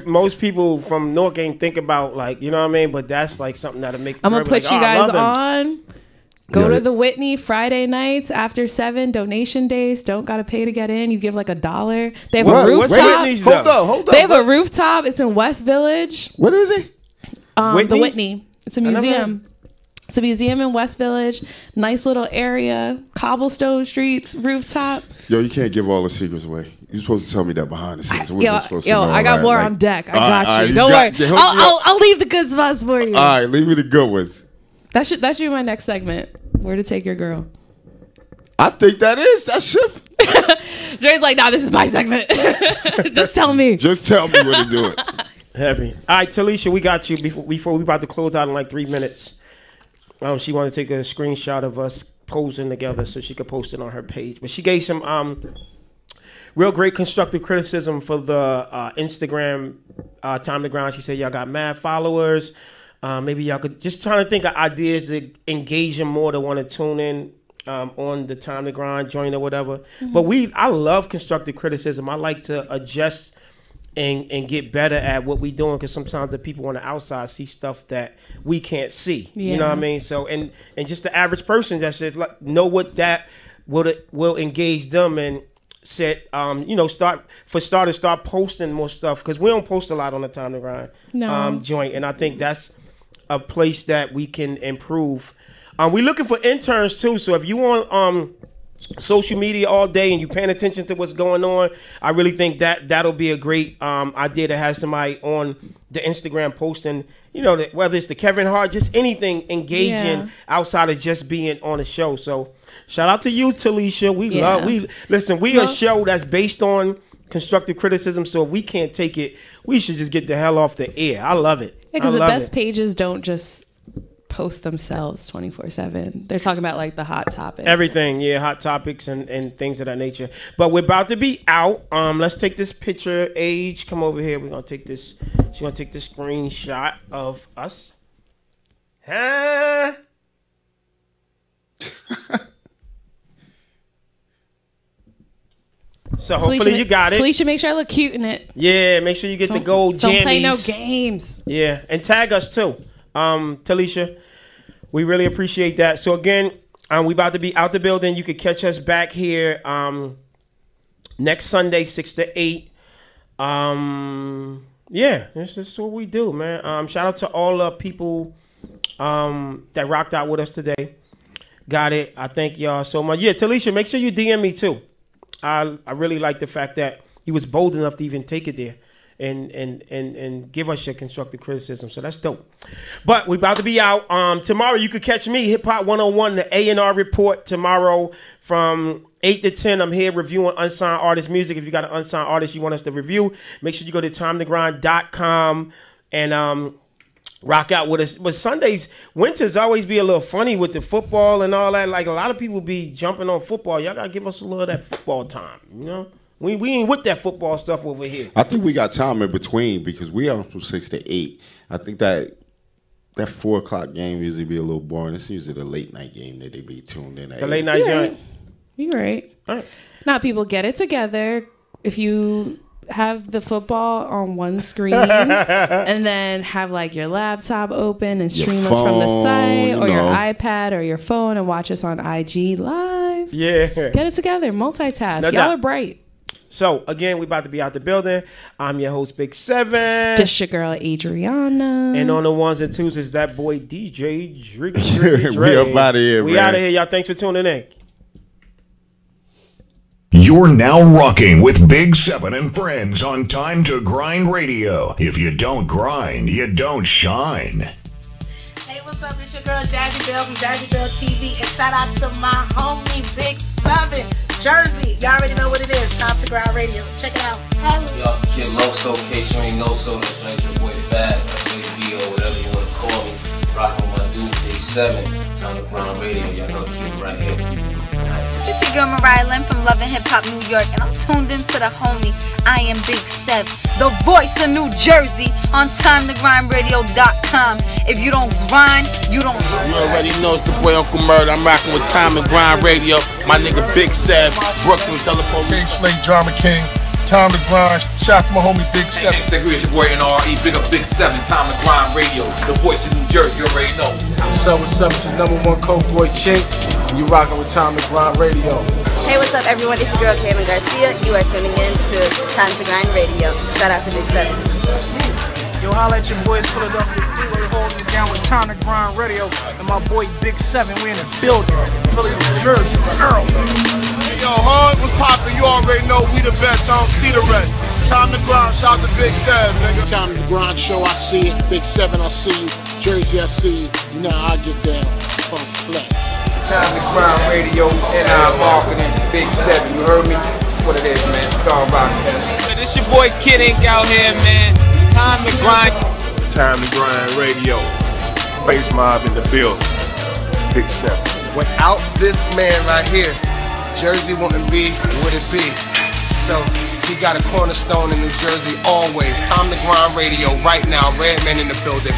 most people from Newark ain't think about, like, you know what I mean? But that's like something that'll make I'm going to put like, you guys on. Go Yeah. to the Whitney Friday nights after 7, donation days. Don't got to pay to get in. You give like $1. They have a rooftop. Hold up. They have a rooftop. It's in West Village. What is it? The Whitney. It's a museum. It's a museum in West Village. Nice little area. Cobblestone streets. Rooftop. Yo, you can't give all the secrets away. You're supposed to tell me that behind the scenes. I got more on deck. I got you. Don't worry. I'll leave the good spots for you. All right, leave me the good ones. That should be my next segment. Where to take your girl. I think that should. Dre's like, nah, this is my segment. Just tell me. Just tell me what to do. Heavy. All right, Talisha, we got you before we about to close out in like 3 minutes. She wanted to take a screenshot of us posing together so she could post it on her page. But she gave some real great constructive criticism for the Instagram Time to Grind. She said, y'all got mad followers. Maybe y'all could just trying to think of ideas to engage them more to want to tune in on the Time to Grind joint or whatever. Mm-hmm. But I love constructive criticism. I like to adjust and get better at what we doing, because sometimes the people on the outside see stuff that we can't see. Yeah. You know what I mean? So and just the average person that should know what that will engage them and said, start posting more stuff, because we don't post a lot on the Time to Grind joint, and I think that's a place that we can improve. We're looking for interns too, so if you want social media all day and you paying attention to what's going on, I really think that'll be a great idea to have somebody on the Instagram posting, whether it's the Kevin Hart, just anything engaging outside of just being on the show. So shout out to you, Talisha. We are a show that's based on constructive criticism, so if we can't take it, we should just get the hell off the air. I love it. Because the best pages don't just post themselves 24/7. They're talking about like the hot topics. Everything, hot topics and things of that nature. But we're about to be out. Let's take this picture. Age, come over here. We're gonna take this. She's gonna take this screenshot of us. Huh? So hopefully you got it. Talisha, make sure I look cute in it. Yeah, make sure you get the gold jammies. Don't play no games. Yeah, and tag us too. Talisha, we really appreciate that. So again, we about to be out the building. You could catch us back here next Sunday, 6 to 8. This is what we do, man. Shout out to all the people that rocked out with us today. Got it. I thank y'all so much. Yeah, Talisha, make sure you DM me too. I really like the fact that you was bold enough to even take it there and give us your constructive criticism. So that's dope. But we about to be out. Tomorrow you could catch me, Hip Hop 101, the A&R report tomorrow from 8 to 10. I'm here reviewing unsigned artist music. If you got an unsigned artist you want us to review, make sure you go to time2grind.com and rock out with us. But Sundays, winters always be a little funny with the football and all that. Like a lot of people be jumping on football. Y'all gotta give us a little of that football time, you know? We ain't with that football stuff over here. I think we got time in between because we are from 6 to 8. I think that 4 o'clock game usually be a little boring. It's usually the late night game that they be tuned in at. The late night joint. You're right. All right. Now people get it together. If you have the football on one screen and then have like your laptop open and stream us from the site or your iPad or your phone and watch us on IG live. Yeah. Get it together. Multitask. Y'all are bright. So, again, we about to be out the building. I'm your host, Big Seven. This your girl, Adriana. And on the ones and twos is that boy, DJ Dre. We up out of here, We out of here, y'all. Thanks for tuning in. You're now rocking with Big Seven and Friends on Time to Grind Radio. If you don't grind, you don't shine. Hey, what's up? It's your girl, Jazzy Bell from Jazzy Bell TV. And shout out to my homie, Big Seven. Jersey, y'all already know what it is. Time to Grind Radio. Check it out. We off the Kid Loso, in case you ain't know so. That's right, your boy Fab, FABO, whatever you want to call me. Rockin' with my dude, Big Seven. Time to Grind Radio. Y'all know the kid right here. It's your girl Mariah Lynn from Love and Hip Hop New York, and I'm tuned into the homie I Am Big Seven, the voice of New Jersey on Time2grindRadio.com. If you don't grind, you don't do. You already know it's the boy Uncle Murder. I'm rocking with Time to Grind Radio. My nigga Big Sev, Brooklyn, Telephone. King Slate, Drama King. Time to Grind. Shout out to my homie Big Seven. Hey, it's your boy NRE. Big up Big Seven. Time to Grind Radio. The voice of New Jersey. You already know. What's up? It's your #1 coke boy Chinks. And you rocking with Time to Grind Radio. Hey, what's up, everyone? It's your girl Kaylin Garcia. You are tuning in to Time to Grind Radio. Shout out to Big Seven. Yo, holla at your boys Philadelphia Freeway holding it down with Time to Grind Radio. And my boy Big Seven. We in the building. Philly, New Jersey. Earl. Yo, Hood, what's poppin'? You already know we the best. I don't see the rest. Time to Grind. Shout out to Big Seven, nigga. Time to Grind show. I see it. Big Seven, I see you. Jersey, I see you. You know how I get down. Funk flex. Time to Grind Radio and marketing. Big Seven, you heard me? That's what it is, man. Star Rock. This your boy Kid Ink out here, man. Time to Grind. Time to Grind Radio. Face mob in the building. Big Seven. Without this man right here, Jersey wouldn't be what it be. So he got a cornerstone in New Jersey always. Time to Grind Radio right now. Redman in the building.